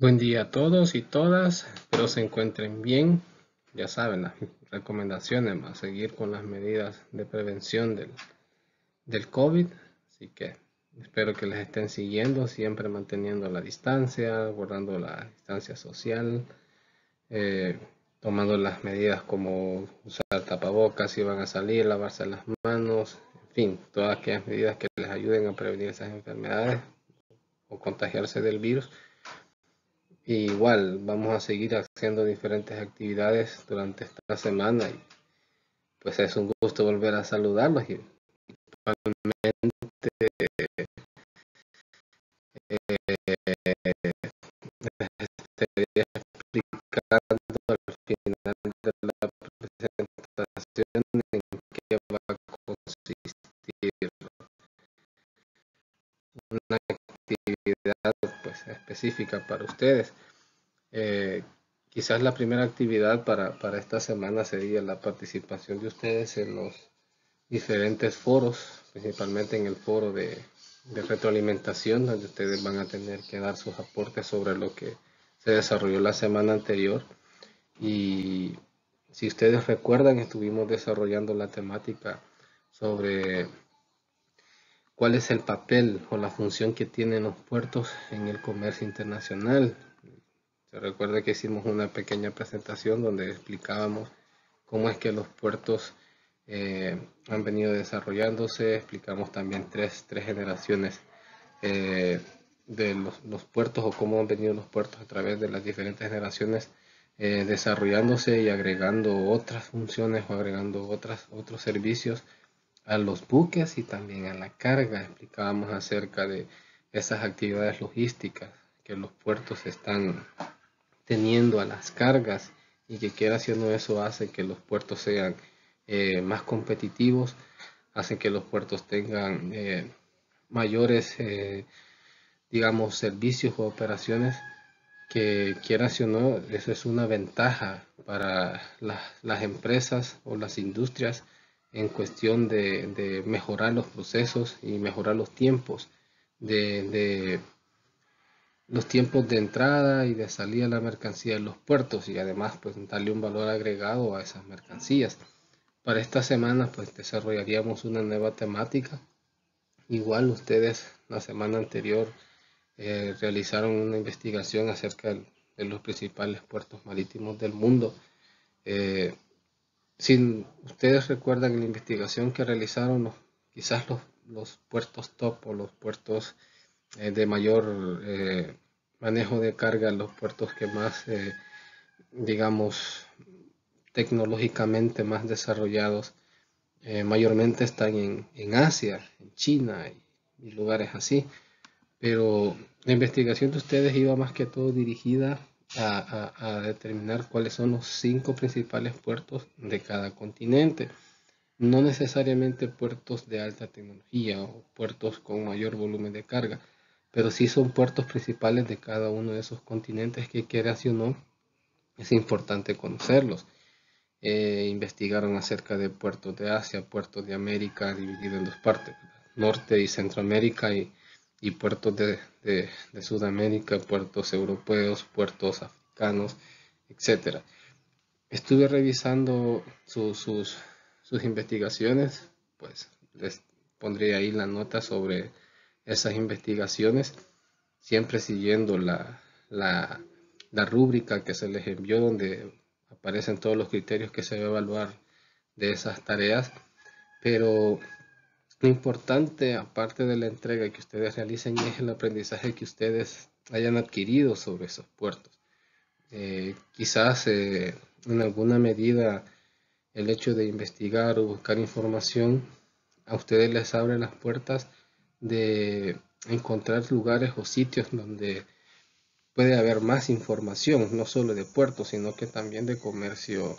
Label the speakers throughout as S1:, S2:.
S1: Buen día a todos y todas, espero se encuentren bien. Ya saben, las recomendaciones, a seguir con las medidas de prevención del COVID, así que espero que les estén siguiendo, siempre manteniendo la distancia, guardando la distancia social, eh, tomando las medidas como usar tapabocas si van a salir, lavarse las manos, en fin, todas aquellas medidas que les ayuden a prevenir esas enfermedades o contagiarse del virus. Igual vamos a seguir haciendo diferentes actividades durante esta semana y pues es un gusto volver a saludarlos y estaré explicando al final de la presentación en qué va a consistir una actividad pues específica para ustedes. Eh, Quizás la primera actividad para esta semana sería la participación de ustedes en los diferentes foros, principalmente en el foro de retroalimentación, donde ustedes van a tener que dar sus aportes sobre lo que se desarrolló la semana anterior. Y si ustedes recuerdan, estuvimos desarrollando la temática sobre cuál es el papel o la función que tienen los puertos en el comercio internacional. Se recuerda que hicimos una pequeña presentación donde explicábamos cómo es que los puertos han venido desarrollándose. Explicamos también tres generaciones de los puertos o cómo han venido los puertos a través de las diferentes generaciones desarrollándose y agregando otras funciones o agregando otros servicios a los buques y también a la carga. Explicábamos acerca de esas actividades logísticas que los puertos están teniendo a las cargas y que quiera haciendo eso hace que los puertos sean más competitivos, hace que los puertos tengan mayores, digamos, servicios o operaciones que quieras o no, eso es una ventaja para las empresas o las industrias en cuestión de mejorar los procesos y mejorar los tiempos de los tiempos de entrada y de salida de la mercancía en los puertos y además pues darle un valor agregado a esas mercancías. Para esta semana pues desarrollaríamos una nueva temática. Igual ustedes la semana anterior realizaron una investigación acerca de los principales puertos marítimos del mundo. Eh, si ustedes recuerdan la investigación que realizaron, quizás los puertos top o los puertos de mayor manejo de carga, los puertos que más, digamos, tecnológicamente más desarrollados, mayormente están en Asia, en China y lugares así. Pero la investigación de ustedes iba más que todo dirigida a determinar cuáles son los 5 principales puertos de cada continente. No necesariamente puertos de alta tecnología o puertos con mayor volumen de carga, pero sí son puertos principales de cada uno de esos continentes que quieras o no, es importante conocerlos. Investigaron acerca de puertos de Asia, puertos de América, dividido en dos partes, Norte y Centroamérica y puertos de Sudamérica, puertos europeos, puertos africanos, etcétera. Estuve revisando sus investigaciones, pues les pondré ahí la nota sobre esas investigaciones, siempre siguiendo la rúbrica que se les envió donde aparecen todos los criterios que se va a evaluar de esas tareas, pero lo importante, aparte de la entrega que ustedes realicen, es el aprendizaje que ustedes hayan adquirido sobre esos puertos. Quizás en alguna medida el hecho de investigar o buscar información a ustedes les abre las puertas de encontrar lugares o sitios donde puede haber más información, no solo de puertos, sino que también de comercio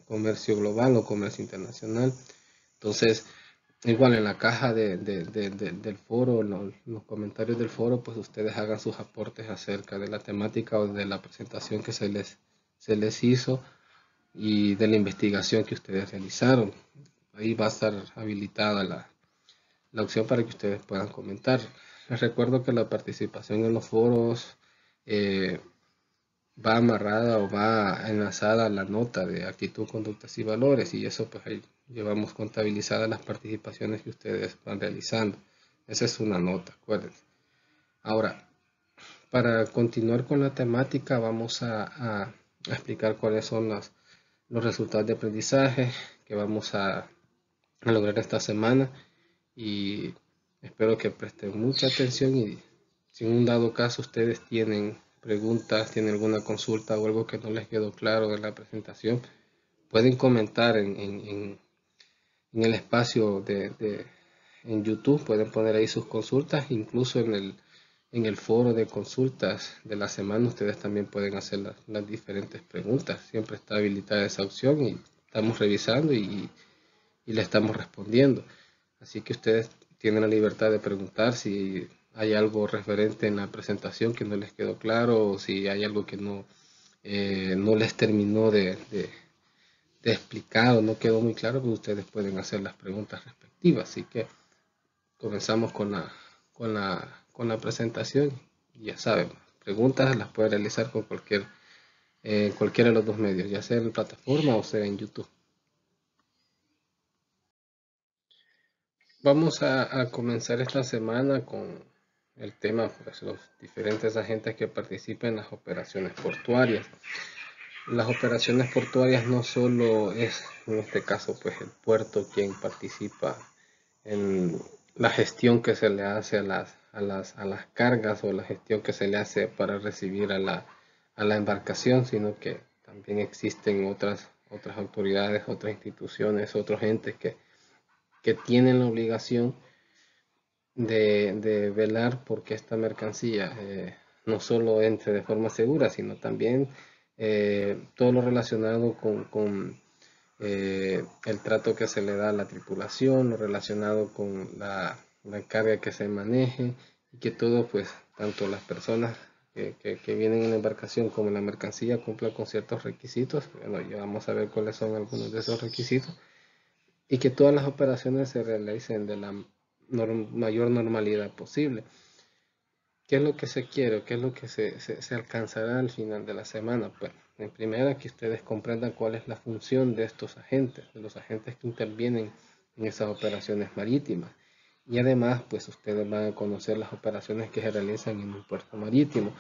S1: global o comercio internacional. Entonces, igual en la caja del foro, en los comentarios del foro, pues ustedes hagan sus aportes acerca de la temática o de la presentación que se les hizo y de la investigación que ustedes realizaron. Ahí va a estar habilitada la opción para que ustedes puedan comentar. Les recuerdo que la participación en los foros va amarrada o va enlazada a la nota de actitud, conductas y valores, y eso pues ahí llevamos contabilizadas las participaciones que ustedes van realizando. Esa es una nota, acuérdense. Ahora, para continuar con la temática, vamos a explicar cuáles son los resultados de aprendizaje que vamos a lograr esta semana, y espero que presten mucha atención, y si en un dado caso ustedes tienen preguntas, tienen alguna consulta o algo que no les quedó claro de la presentación, pueden comentar en el espacio en YouTube, pueden poner ahí sus consultas, incluso en el foro de consultas de la semana ustedes también pueden hacer las diferentes preguntas. Siempre está habilitada esa opción y estamos revisando y le estamos respondiendo. Así que ustedes tienen la libertad de preguntar si hay algo referente en la presentación que no les quedó claro, o si hay algo que no les terminó de explicar o no quedó muy claro, pues ustedes pueden hacer las preguntas respectivas. Así que comenzamos con la presentación. Ya saben, preguntas las puede realizar con cualquiera de los dos medios, ya sea en plataforma o sea en YouTube. Vamos a comenzar esta semana con el tema, pues, los diferentes agentes que participan en las operaciones portuarias. Las operaciones portuarias no solo es, en este caso, pues el puerto quien participa en la gestión que se le hace a las cargas, o la gestión que se le hace para recibir a la embarcación, sino que también existen otras autoridades, otras instituciones, otros entes que tienen la obligación de velar porque esta mercancía no solo entre de forma segura, sino también todo lo relacionado con el trato que se le da a la tripulación, lo relacionado con la carga que se maneje, y que todo, pues, tanto las personas que vienen en la embarcación como la mercancía cumplan con ciertos requisitos. Bueno, ya vamos a ver cuáles son algunos de esos requisitos, y que todas las operaciones se realicen de la mayor normalidad posible. ¿Qué es lo que se quiere? ¿Qué es lo que se alcanzará al final de la semana? Pues, en primera, que ustedes comprendan cuál es la función de estos agentes, de los agentes que intervienen en esas operaciones marítimas. Y además, pues ustedes van a conocer las operaciones que se realizan en un puerto marítimo.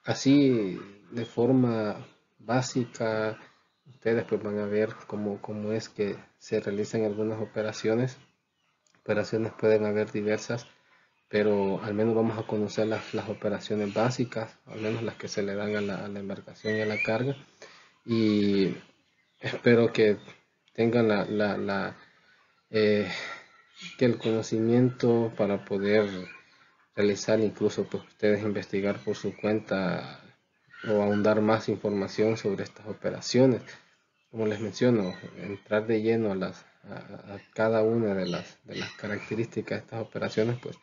S1: Así, de forma básica, ustedes pues van a ver cómo es que se realizan algunas operaciones. Operaciones pueden haber diversas, pero al menos vamos a conocer las operaciones básicas, al menos las que se le dan a la embarcación y a la carga. Y espero que tengan eh, que el conocimiento para poder realizar, incluso pues ustedes investigar por su cuenta o ahondar más información sobre estas operaciones. Como les menciono, entrar de lleno a cada una de las características de estas operaciones, pues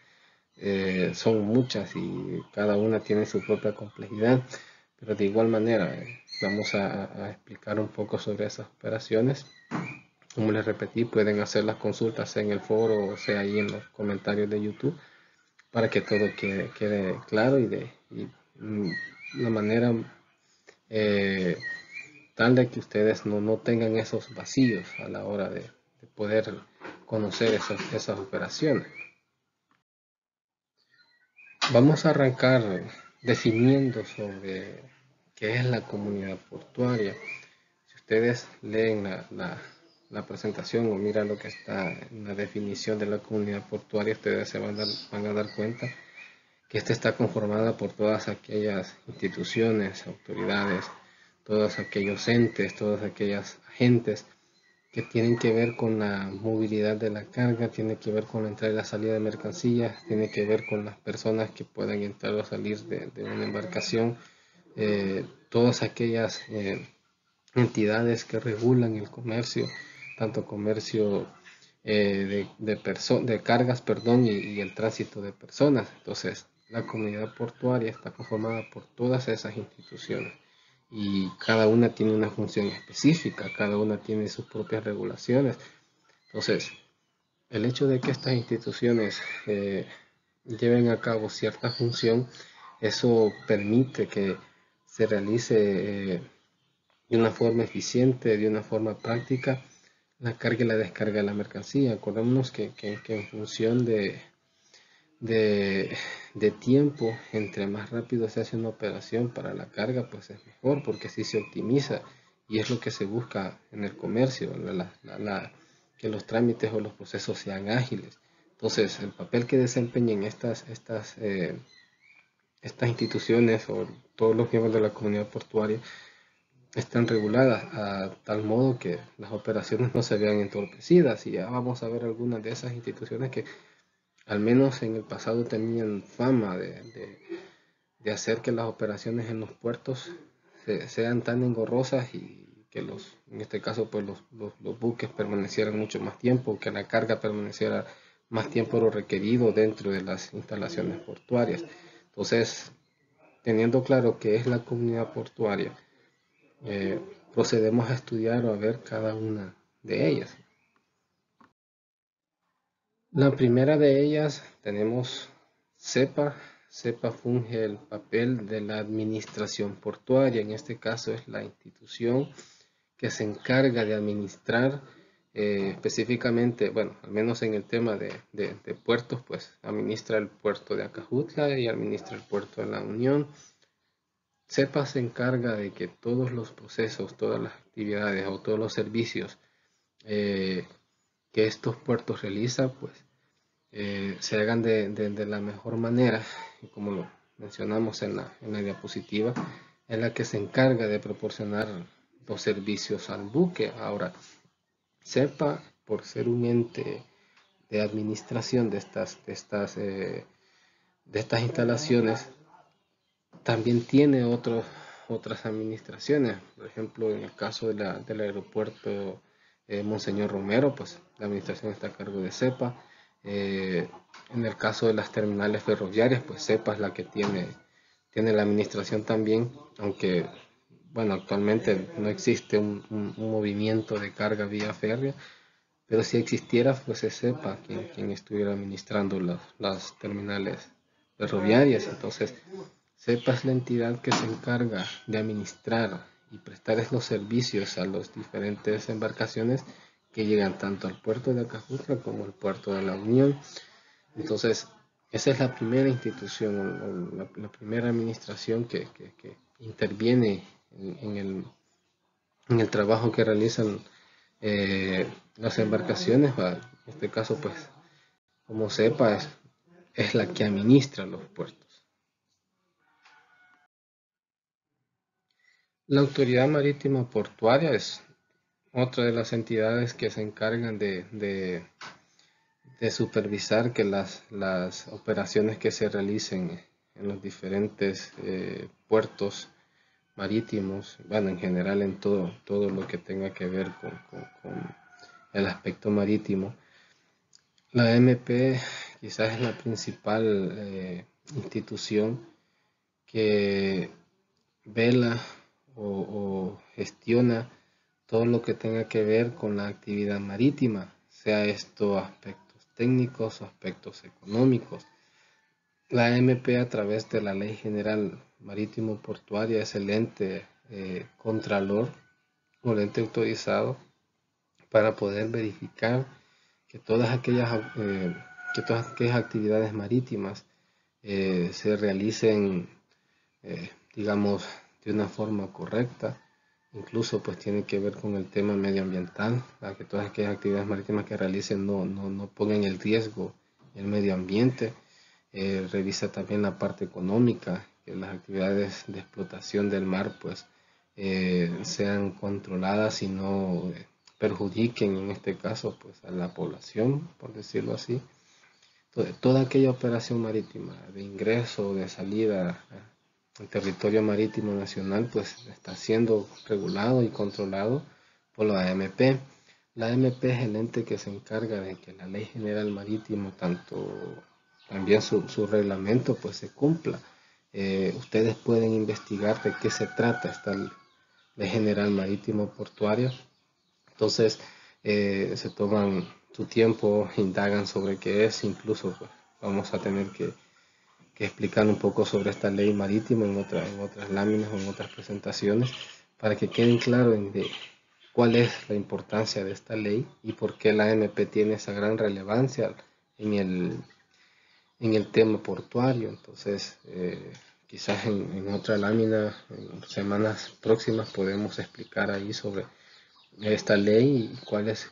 S1: son muchas y cada una tiene su propia complejidad, pero de igual manera vamos a explicar un poco sobre esas operaciones. Como les repetí, pueden hacer las consultas en el foro, o sea, ahí en los comentarios de YouTube, para que todo quede claro y la manera eh, tal de que ustedes no tengan esos vacíos a la hora de poder conocer esas operaciones. Vamos a arrancar definiendo sobre qué es la comunidad portuaria. Si ustedes leen la presentación o miran lo que está en la definición de la comunidad portuaria, ustedes se van a dar cuenta que esta está conformada por todas aquellas instituciones, autoridades, todos aquellos entes, todas aquellas agentes que tienen que ver con la movilidad de la carga, tiene que ver con la entrada y la salida de mercancías, tiene que ver con las personas que puedan entrar o salir de una embarcación, todas aquellas entidades que regulan el comercio, tanto comercio de cargas, perdón, y el tránsito de personas. Entonces, la comunidad portuaria está conformada por todas esas instituciones, y cada una tiene una función específica, cada una tiene sus propias regulaciones. Entonces, el hecho de que estas instituciones lleven a cabo cierta función, eso permite que se realice de una forma eficiente, de una forma práctica, la carga y la descarga de la mercancía. Acordémonos que en función de, de tiempo, entre más rápido se hace una operación para la carga, pues es mejor, porque así se optimiza y es lo que se busca en el comercio, que los trámites o los procesos sean ágiles. Entonces, el papel que desempeñen estas instituciones o todos los miembros de la comunidad portuaria están reguladas a tal modo que las operaciones no se vean entorpecidas, y ya vamos a ver algunas de esas instituciones que al menos en el pasado tenían fama de hacer que las operaciones en los puertos sean tan engorrosas y que en este caso pues los buques permanecieran mucho más tiempo, que la carga permaneciera más tiempo de lo requerido dentro de las instalaciones portuarias. Entonces, teniendo claro que es la comunidad portuaria, eh, procedemos a estudiar o a ver cada una de ellas. La primera de ellas tenemos CEPA. CEPA funge el papel de la administración portuaria. En este caso es la institución que se encarga de administrar específicamente, bueno, al menos en el tema de puertos, pues administra el puerto de Acajutla y administra el puerto de La Unión. CEPA se encarga de que todos los procesos, todas las actividades o todos los servicios eh, que estos puertos realizan, pues se hagan de la mejor manera, y como lo mencionamos en la diapositiva, en la que se encarga de proporcionar los servicios al buque. Ahora, CEPA, por ser un ente de administración de estas instalaciones, también tiene otras administraciones. Por ejemplo, en el caso del aeropuerto Monseñor Romero, pues la administración está a cargo de CEPA. En el caso de las terminales ferroviarias, pues CEPA es la que tiene la administración también, aunque bueno, actualmente no existe un movimiento de carga vía férrea, pero si existiera, pues se CEPA quien estuviera administrando las terminales ferroviarias. Entonces, CEPA es la entidad que se encarga de administrar y prestar los servicios a las diferentes embarcaciones que llegan tanto al puerto de Acajutla como al puerto de La Unión. Entonces, esa es la primera institución, la primera administración que interviene en el trabajo que realizan las embarcaciones. En este caso, pues, como CEPA es la que administra los puertos. La Autoridad Marítima Portuaria es otra de las entidades que se encargan de supervisar que las operaciones que se realicen en los diferentes puertos marítimos, bueno, en general en todo lo que tenga que ver con el aspecto marítimo. La MP quizás es la principal institución que vela o gestiona todo lo que tenga que ver con la actividad marítima, sea esto aspectos técnicos o aspectos económicos. La MP, a través de la Ley General Marítimo Portuaria, es el ente contralor o el ente autorizado para poder verificar que que todas aquellas actividades marítimas se realicen, digamos, de una forma correcta. Incluso pues tiene que ver con el tema medioambiental, para que todas aquellas actividades marítimas que realicen no pongan en riesgo el medio ambiente. Revisa también la parte económica, que las actividades de explotación del mar pues sean controladas y no perjudiquen en este caso pues a la población, por decirlo así. Toda aquella operación marítima de ingreso o de salida al territorio marítimo nacional pues está siendo regulado y controlado por la AMP. La AMP es el ente que se encarga de que la Ley General Marítimo, también su reglamento, pues se cumpla. Ustedes pueden investigar de qué se trata esta Ley General Marítimo Portuaria. Entonces, se toman su tiempo, indagan sobre qué es, incluso pues, vamos a tener que explicar un poco sobre esta ley marítima en otras láminas o en otras presentaciones, para que queden claros de cuál es la importancia de esta ley y por qué la AMP tiene esa gran relevancia en el tema portuario. Entonces, quizás en otra lámina, en semanas próximas, podemos explicar ahí sobre esta ley y cuál es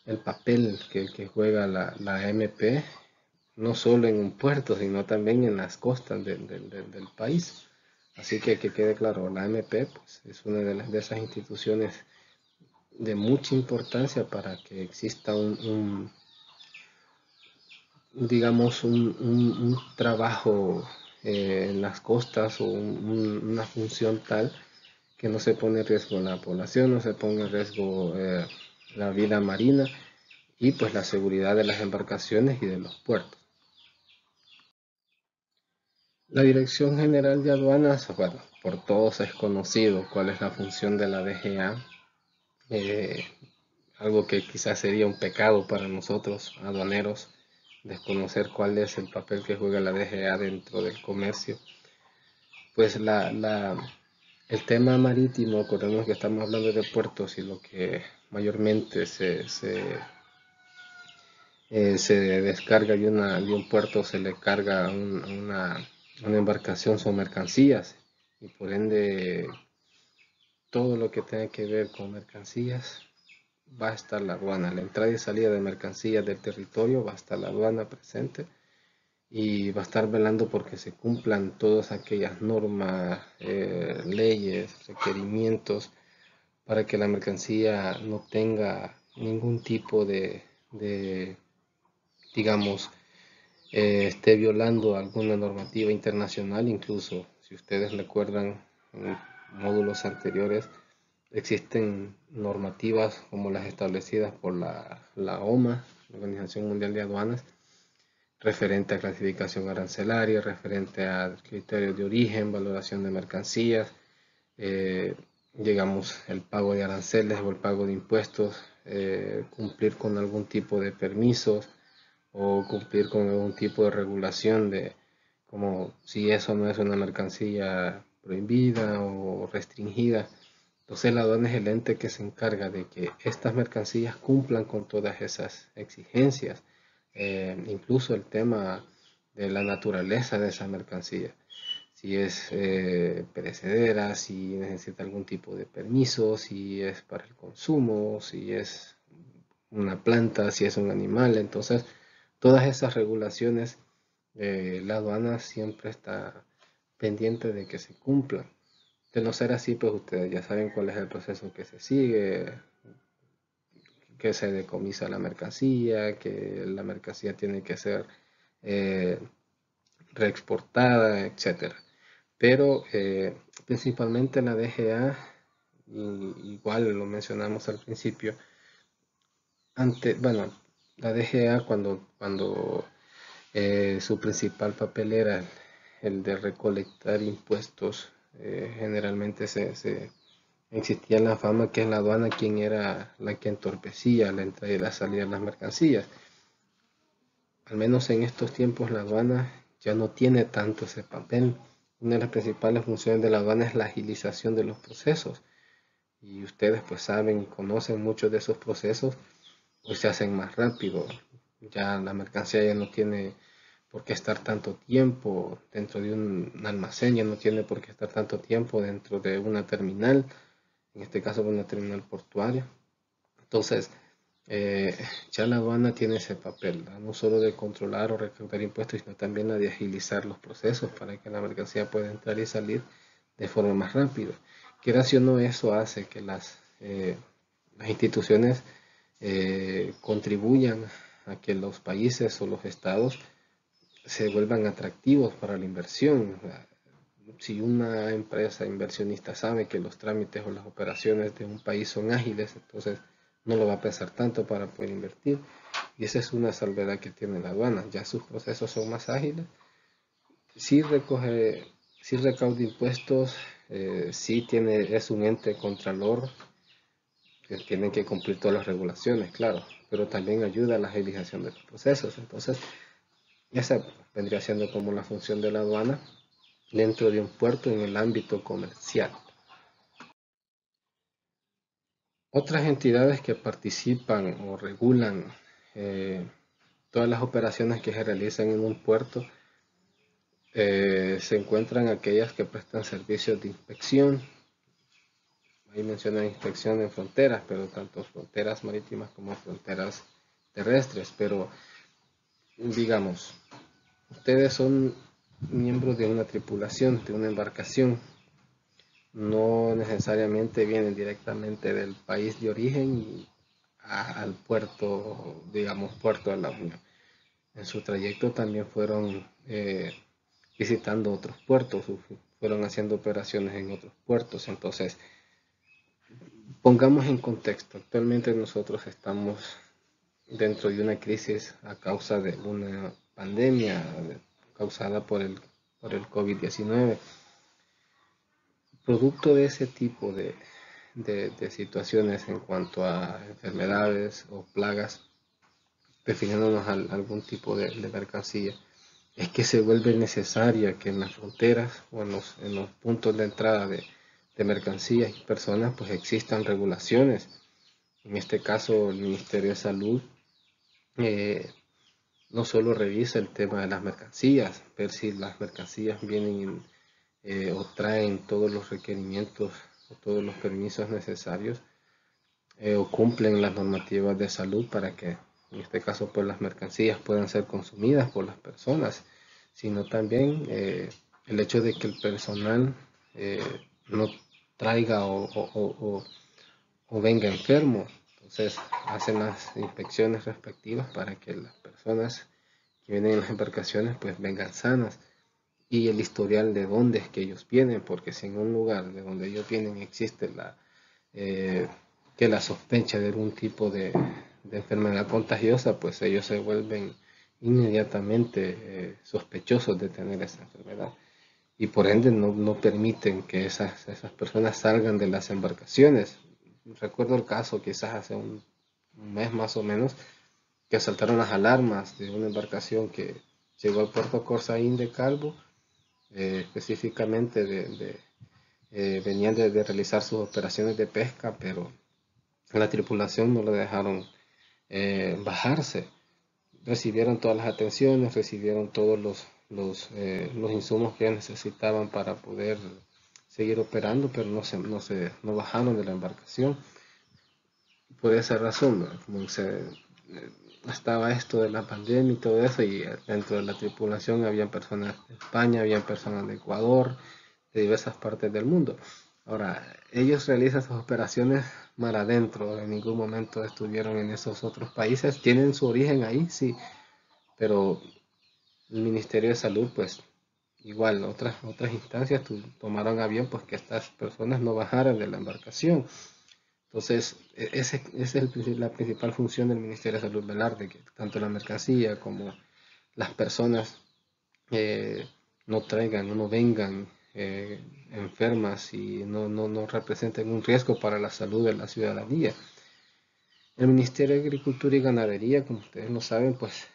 S1: el papel que juega la AMP, no solo en un puerto, sino también en las costas del país. Así que quede claro, la AMP pues, es una de esas instituciones de mucha importancia para que exista digamos, un trabajo en las costas o una función tal que no se pone en riesgo la población, no se ponga en riesgo la vida marina y pues la seguridad de las embarcaciones y de los puertos. La Dirección General de Aduanas, bueno, por todos es conocido cuál es la función de la DGA, eh, algo que quizás sería un pecado para nosotros, aduaneros, desconocer cuál es el papel que juega la DGA dentro del comercio. Pues el tema marítimo, acordemos que estamos hablando de puertos y lo que mayormente se descarga de un puerto, se le carga una embarcación, son mercancías y por ende todo lo que tenga que ver con mercancías va a estar la aduana. La entrada y salida de mercancías del territorio va a estar la aduana presente y va a estar velando porque se cumplan todas aquellas normas, leyes, requerimientos para que la mercancía no tenga ningún tipo de digamos, esté violando alguna normativa internacional. Incluso si ustedes recuerdan en módulos anteriores, existen normativas como las establecidas por la OMA, la Organización Mundial de Aduanas, referente a clasificación arancelaria, referente a criterios de origen, valoración de mercancías, digamos, el pago de aranceles o el pago de impuestos, cumplir con algún tipo de permisos o cumplir con algún tipo de regulación de como si eso no es una mercancía prohibida o restringida. Entonces la aduana es el ente que se encarga de que estas mercancías cumplan con todas esas exigencias, incluso el tema de la naturaleza de esa mercancía, si es perecedera, si necesita algún tipo de permiso, si es para el consumo, si es una planta, si es un animal. Entonces todas esas regulaciones, la aduana siempre está pendiente de que se cumplan. De no ser así, pues ustedes ya saben cuál es el proceso que se sigue, que se decomisa la mercancía, que la mercancía tiene que ser eh, reexportada, etcétera. Pero principalmente la DGA, igual lo mencionamos al principio, bueno, la DGA cuando su principal papel era el de recolectar impuestos, generalmente existía la fama que en la aduana quien era la que entorpecía la entrada y la salida de las mercancías. Al menos en estos tiempos la aduana ya no tiene tanto ese papel. Una de las principales funciones de la aduana es la agilización de los procesos. Y ustedes pues saben, conocen muchos de esos procesos, pues se hacen más rápido. Ya la mercancía ya no tiene por qué estar tanto tiempo dentro de un almacén, ya no tiene por qué estar tanto tiempo dentro de una terminal, en este caso una terminal portuaria. Entonces, eh, ya la aduana tiene ese papel, ¿no? No solo de controlar o recaudar impuestos, sino también la de agilizar los procesos para que la mercancía pueda entrar y salir de forma más rápida. Quieras o no, eso hace que las instituciones contribuyan a que los países o los estados se vuelvan atractivos para la inversión. Si una empresa inversionista sabe que los trámites o las operaciones de un país son ágiles, entonces no lo va a pensar tanto para poder invertir. Y esa es una salvedad que tiene la aduana. Ya sus procesos son más ágiles. Sí recoge, sí recauda impuestos, sí es un ente contralor que tiene que cumplir todas las regulaciones, claro, pero también ayuda a la agilización de los procesos. Entonces, Esa vendría siendo como la función de la aduana dentro de un puerto en el ámbito comercial. Otras entidades que participan o regulan eh, todas las operaciones que se realizan en un puerto se encuentran aquellas que prestan servicios de inspección. Ahí mencionan inspección en fronteras, pero tanto fronteras marítimas como fronteras terrestres. Pero digamos, ustedes son miembros de una tripulación, de una embarcación. No necesariamente vienen directamente del país de origen y al puerto, digamos, puerto de la Unión. En su trayecto también fueron visitando otros puertos, fueron haciendo operaciones en otros puertos. Entonces, pongamos en contexto, actualmente nosotros estamos dentro de una crisis a causa de una pandemia causada por el COVID-19. Producto de ese tipo de situaciones en cuanto a enfermedades o plagas, refiriéndonos a algún tipo de mercancía, es que se vuelve necesaria que en las fronteras o en los puntos de entrada de mercancías y personas pues existan regulaciones. En este caso el Ministerio de Salud eh, no solo revisa el tema de las mercancías, ver si las mercancías vienen o traen todos los requerimientos o todos los permisos necesarios o cumplen las normativas de salud para que en este caso pues las mercancías puedan ser consumidas por las personas, sino también el hecho de que el personal eh, no traiga o venga enfermo. Entonces hacen las inspecciones respectivas para que las personas que vienen en las embarcaciones pues vengan sanas y el historial de dónde es que ellos vienen, porque si en un lugar de donde ellos vienen existe eh, la sospecha de algún tipo de enfermedad contagiosa, pues ellos se vuelven inmediatamente sospechosos de tener esa enfermedad y por ende no permiten que esas personas salgan de las embarcaciones. Recuerdo el caso quizás hace un mes más o menos que saltaron las alarmas de una embarcación que llegó al puerto Corsaín de Calvo, específicamente venían de realizar sus operaciones de pesca, pero la tripulación no lo dejaron bajarse. Recibieron todas las atenciones, recibieron todos los insumos que necesitaban para poder seguir operando, pero no bajaron de la embarcación. Por esa razón, ¿no? Como estaba esto de la pandemia y todo eso, y dentro de la tripulación habían personas de España, habían personas de Ecuador, de diversas partes del mundo. Ahora, ellos realizan sus operaciones mar adentro, en ningún momento estuvieron en esos otros países, tienen su origen ahí, sí, pero el Ministerio de Salud, pues igual, otras instancias tomaron avión, pues que estas personas no bajaran de la embarcación. Entonces, esa es la principal función del Ministerio de Salud, velar de que tanto la mercancía como las personas eh, no traigan o no vengan enfermas y no representen un riesgo para la salud de la ciudadanía. El Ministerio de Agricultura y Ganadería, como ustedes lo saben, pues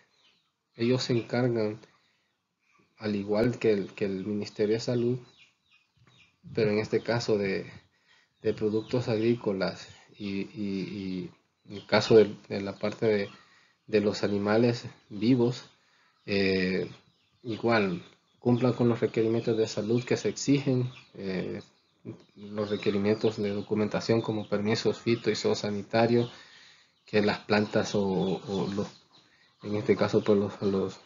S1: ellos se encargan, al igual que el Ministerio de Salud, pero en este caso de productos agrícolas y en el caso de la parte de los animales vivos, eh, igual cumplan con los requerimientos de salud que se exigen, los requerimientos de documentación como permisos fito y zoosanitarios, que las plantas en este caso pues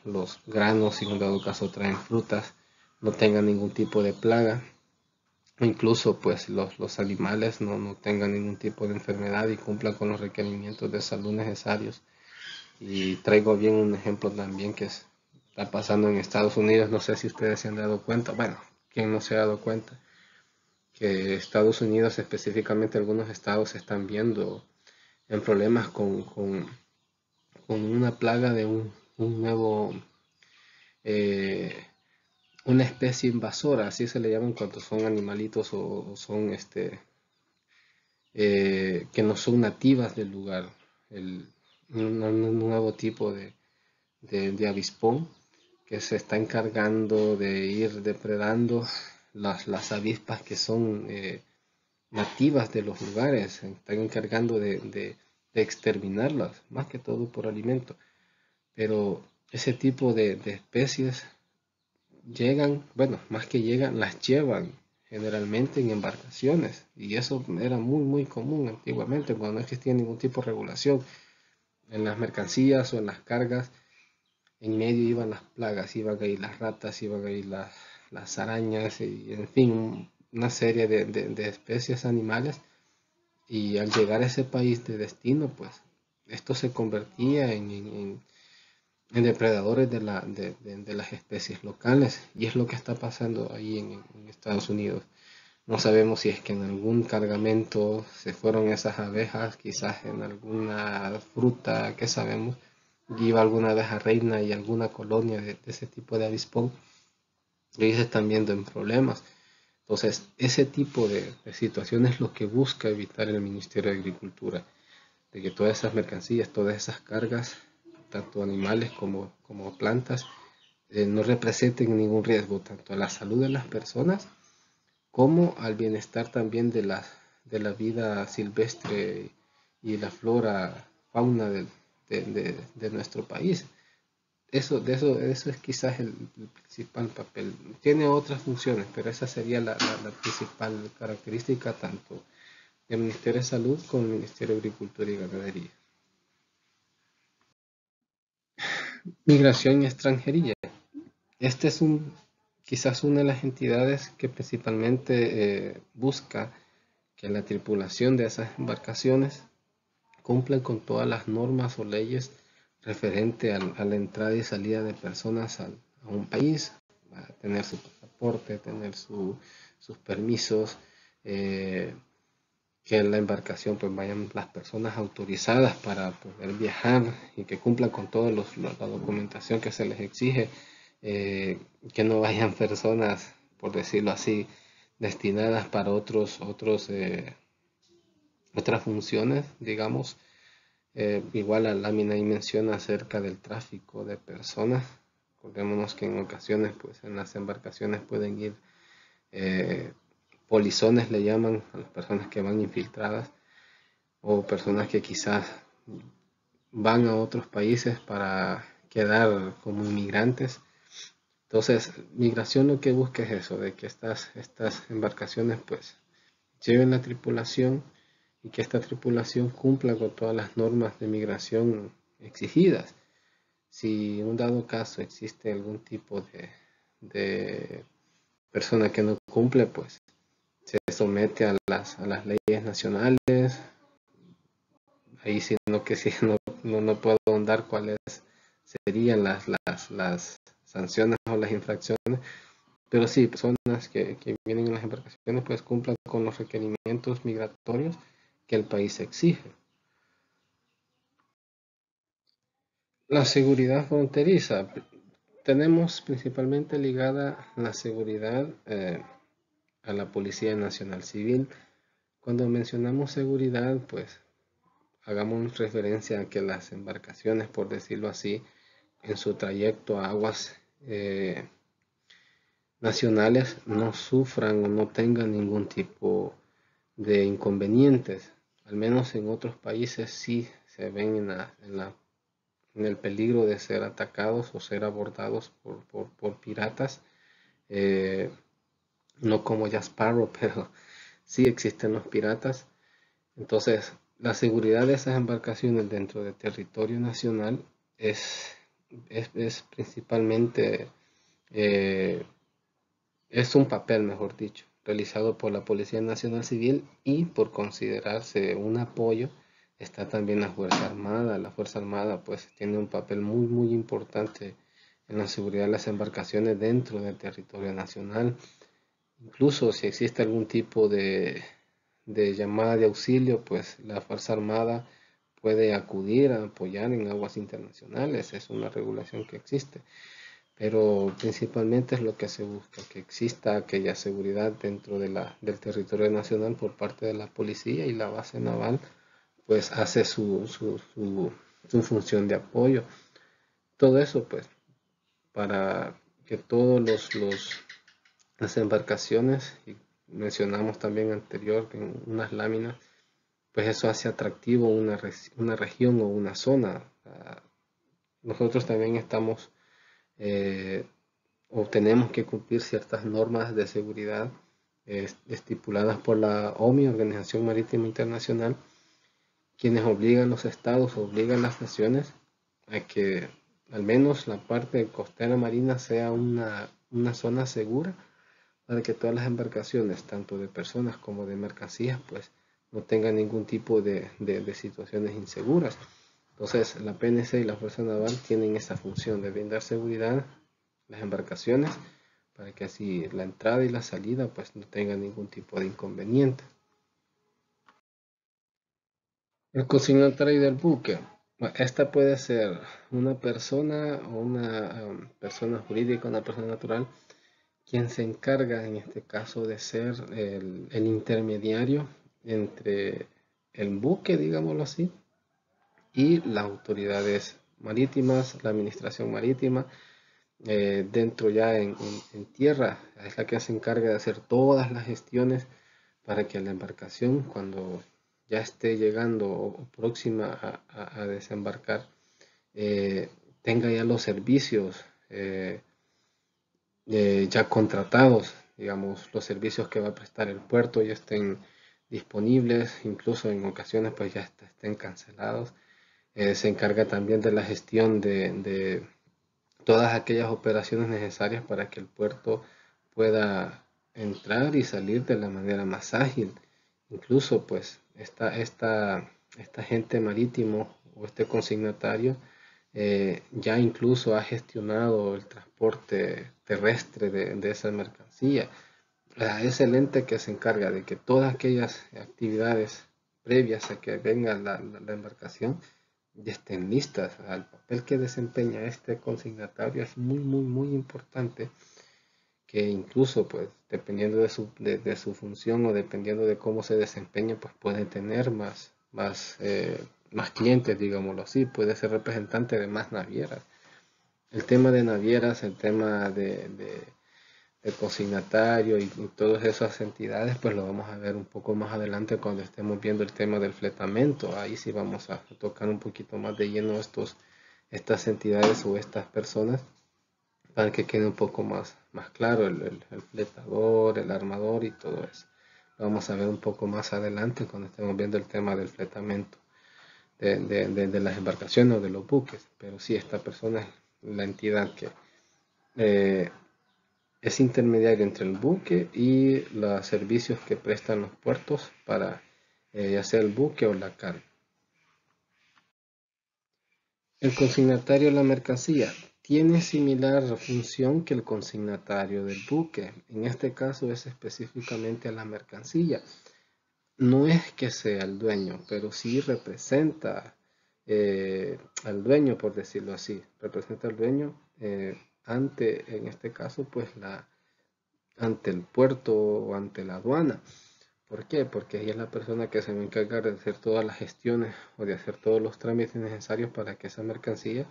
S1: los granos, si en dado caso traen frutas, no tengan ningún tipo de plaga, incluso pues los animales no tengan ningún tipo de enfermedad y cumplan con los requerimientos de salud necesarios. Y traigo bien un ejemplo también que está pasando en Estados Unidos, no sé si ustedes se han dado cuenta, bueno, ¿quién no se ha dado cuenta? Que Estados Unidos, específicamente algunos estados, se están viendo en problemas con una plaga de un nuevo, eh, una especie invasora, así se le llaman cuando son animalitos o son que no son nativas del lugar, un nuevo tipo de avispón que se está encargando de ir depredando las avispas que son nativas de los lugares, se están encargando de exterminarlas, más que todo por alimento. Pero ese tipo de especies llegan, bueno, más que llegan, las llevan generalmente en embarcaciones. Y eso era muy común antiguamente, cuando no existía ningún tipo de regulación. En las mercancías o en las cargas, en medio iban las plagas, iban a ir las ratas, iban a ir las arañas, y en fin, una serie de especies animales. Y al llegar a ese país de destino, pues esto se convertía en depredadores de las especies locales. Y es lo que está pasando ahí en Estados Unidos. No sabemos si es que en algún cargamento se fueron esas abejas, quizás en alguna fruta, que sabemos, y iba alguna abeja reina y alguna colonia de ese tipo de avispón. Y ellos están viendo en problemas. Entonces, ese tipo de situaciones es lo que busca evitar el Ministerio de Agricultura, de que todas esas mercancías, todas esas cargas, tanto animales como plantas, no representen ningún riesgo tanto a la salud de las personas como al bienestar también de la vida silvestre y la flora, fauna de nuestro país. Eso es quizás el principal papel. Tiene otras funciones, pero esa sería la principal característica tanto del Ministerio de Salud como del Ministerio de Agricultura y Ganadería. Migración y extranjería. Este es quizás una de las entidades que principalmente busca que la tripulación de esas embarcaciones cumplan con todas las normas o leyes referente a la entrada y salida de personas a un país, a tener su pasaporte, tener sus permisos, que en la embarcación pues vayan las personas autorizadas para poder viajar y que cumplan con toda la documentación que se les exige, que no vayan personas, por decirlo así, destinadas para otras funciones, digamos. Igual la lámina ahí menciona acerca del tráfico de personas. Acordémonos que en ocasiones pues en las embarcaciones pueden ir eh, polizones, le llaman a las personas que van infiltradas, o personas que quizás van a otros países para quedar como inmigrantes. Entonces, migración lo que busca es eso, de que estas embarcaciones pues lleven la tripulación y que esta tripulación cumpla con todas las normas de migración exigidas. Si en un dado caso existe algún tipo de persona que no cumple, pues se somete a las leyes nacionales. Ahí sí no puedo ahondar cuáles serían las sanciones o las infracciones, pero sí, personas que vienen en las embarcaciones pues cumplan con los requerimientos migratorios que el país exige. La seguridad fronteriza. Tenemos principalmente ligada la seguridad a la Policía Nacional Civil. Cuando mencionamos seguridad, pues hagamos referencia a que las embarcaciones, por decirlo así, en su trayecto a aguas nacionales no sufran o no tengan ningún tipo de inconvenientes. Al menos en otros países sí se ven en el peligro de ser atacados o ser abordados por piratas. Eh, no como Jack Sparrow, pero sí existen los piratas. Entonces, la seguridad de esas embarcaciones dentro del territorio nacional es principalmente, eh, es un papel, mejor dicho, realizado por la Policía Nacional Civil, y por considerarse un apoyo está también la Fuerza Armada. La Fuerza Armada pues tiene un papel muy importante en la seguridad de las embarcaciones dentro del territorio nacional. Incluso si existe algún tipo de llamada de auxilio, pues la Fuerza Armada puede acudir a apoyar en aguas internacionales. Es una regulación que existe, pero principalmente es lo que se busca, que exista aquella seguridad dentro del territorio nacional por parte de la policía, y la base naval pues hace su función de apoyo. Todo eso pues para que todos las embarcaciones, y mencionamos también anterior en unas láminas, pues eso hace atractivo una región o una zona. Nosotros también estamos o tenemos que cumplir ciertas normas de seguridad estipuladas por la OMI, Organización Marítima Internacional, quienes obligan los estados, obligan las naciones a que al menos la parte costera marina sea una zona segura para que todas las embarcaciones, tanto de personas como de mercancías, pues no tengan ningún tipo de situaciones inseguras. Entonces, la PNC y la Fuerza Naval tienen esa función de brindar seguridad a las embarcaciones para que así la entrada y la salida pues no tengan ningún tipo de inconveniente. El consignatario del buque. Esta puede ser una persona o una persona jurídica, una persona natural, quien se encarga en este caso de ser el intermediario entre el buque, digámoslo así, y las autoridades marítimas, la administración marítima, dentro ya en tierra, es la que se encarga de hacer todas las gestiones para que la embarcación, cuando ya esté llegando o próxima a desembarcar, tenga ya los servicios ya contratados, digamos, los servicios que va a prestar el puerto ya estén disponibles, incluso en ocasiones pues ya estén cancelados. Se encarga también de la gestión de todas aquellas operaciones necesarias para que el puerto pueda entrar y salir de la manera más ágil. Incluso pues esta agente marítimo o este consignatario ya incluso ha gestionado el transporte terrestre de esa mercancía. Es el ente que se encarga de que todas aquellas actividades previas a que venga la embarcación ya estén listas. El papel que desempeña este consignatario es muy importante, que incluso pues dependiendo de su función o dependiendo de cómo se desempeña pues puede tener más clientes, digámoslo así, puede ser representante de más navieras. El tema de navieras, el tema de consignatario y todas esas entidades, pues lo vamos a ver un poco más adelante cuando estemos viendo el tema del fletamento. Ahí sí vamos a tocar un poquito más de lleno estas entidades o estas personas para que quede un poco más claro el fletador, el armador y todo eso. Lo vamos a ver un poco más adelante cuando estemos viendo el tema del fletamento de las embarcaciones o de los buques. Pero sí, esta persona es la entidad que eh, es intermediario entre el buque y los servicios que prestan los puertos para ya sea el buque o la carga. El consignatario de la mercancía tiene similar función que el consignatario del buque. En este caso es específicamente a la mercancía. No es que sea el dueño, pero sí representa al dueño, por decirlo así. Representa al dueño ante, en este caso, pues ante el puerto o ante la aduana. ¿Por qué? Porque ella es la persona que se va a encargar de hacer todas las gestiones o de hacer todos los trámites necesarios para que esa mercancía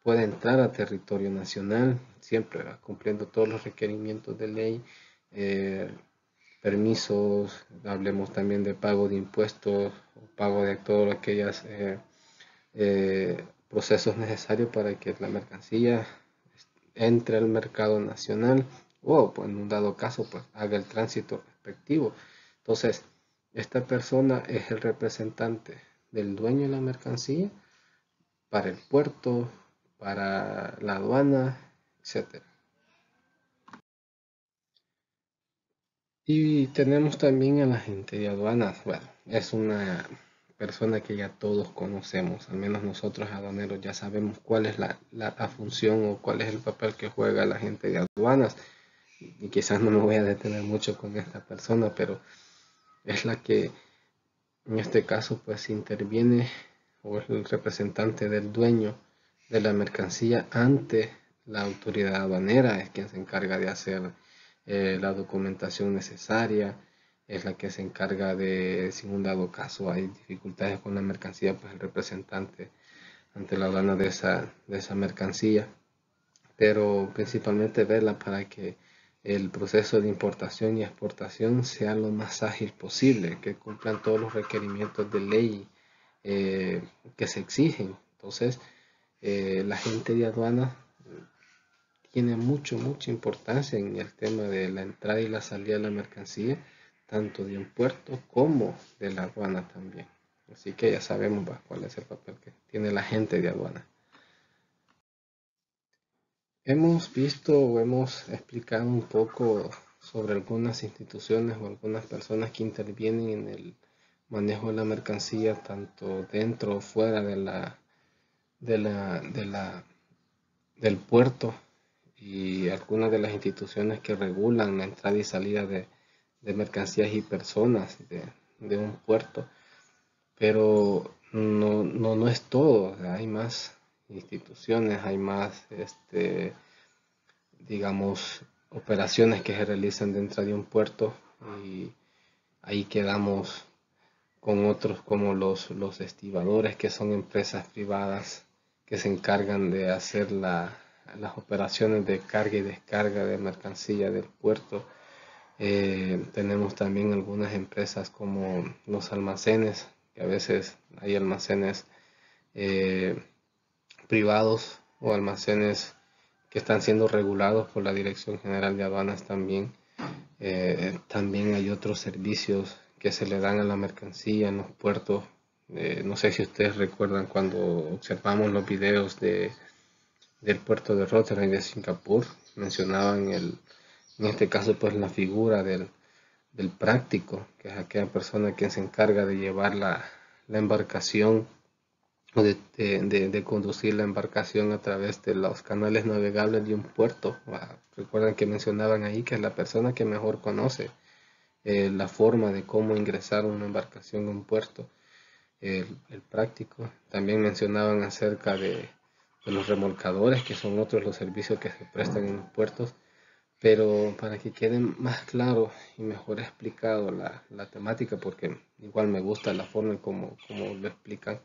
S1: pueda entrar a territorio nacional, siempre cumpliendo todos los requerimientos de ley, permisos, hablemos también de pago de impuestos, o pago de todos aquellos procesos necesarios para que la mercancía entre al mercado nacional o pues, en un dado caso pues haga el tránsito respectivo. Entonces, esta persona es el representante del dueño de la mercancía para el puerto, para la aduana, etc. Y tenemos también a la gente de aduanas. Bueno, es una persona que ya todos conocemos, al menos nosotros aduaneros ya sabemos cuál es la función o cuál es el papel que juega la gente de aduanas. Y quizás no me voy a detener mucho con esta persona, pero es la que en este caso pues interviene o es el representante del dueño de la mercancía ante la autoridad aduanera, es quien se encarga de hacer la documentación necesaria, es la que se encarga de, si en un dado caso hay dificultades con la mercancía, pues el representante ante la aduana de esa mercancía pero principalmente verla para que el proceso de importación y exportación sea lo más ágil posible, que cumplan todos los requerimientos de ley que se exigen. Entonces, la gente de aduana tiene mucha importancia en el tema de la entrada y la salida de la mercancía, tanto de un puerto como de la aduana también. Así que ya sabemos cuál es el papel que tiene la gente de aduana. Hemos visto o hemos explicado un poco sobre algunas instituciones o algunas personas que intervienen en el manejo de la mercancía, tanto dentro o fuera del puerto, y algunas de las instituciones que regulan la entrada y salida de mercancías y personas de un puerto. Pero no es todo, o sea, hay más instituciones, hay más, digamos, operaciones que se realizan dentro de un puerto, y ahí quedamos con otros como los estibadores, que son empresas privadas que se encargan de hacer las operaciones de carga y descarga de mercancía del puerto. Tenemos también algunas empresas como los almacenes, que a veces hay almacenes eh, privados o almacenes que están siendo regulados por la Dirección General de Aduanas también. También hay otros servicios que se le dan a la mercancía en los puertos. No sé si ustedes recuerdan cuando observamos los videos del puerto de Rotterdam y de Singapur, mencionaban en este caso pues la figura del práctico, que es aquella persona que se encarga de llevar la embarcación o de conducir la embarcación a través de los canales navegables de un puerto. Recuerdan que mencionaban ahí que es la persona que mejor conoce la forma de cómo ingresar una embarcación a un puerto, el práctico. También mencionaban acerca de los remolcadores, que son otros los servicios que se prestan en los puertos. Pero para que quede más claro y mejor explicado la temática, porque igual me gusta la forma en como lo explican,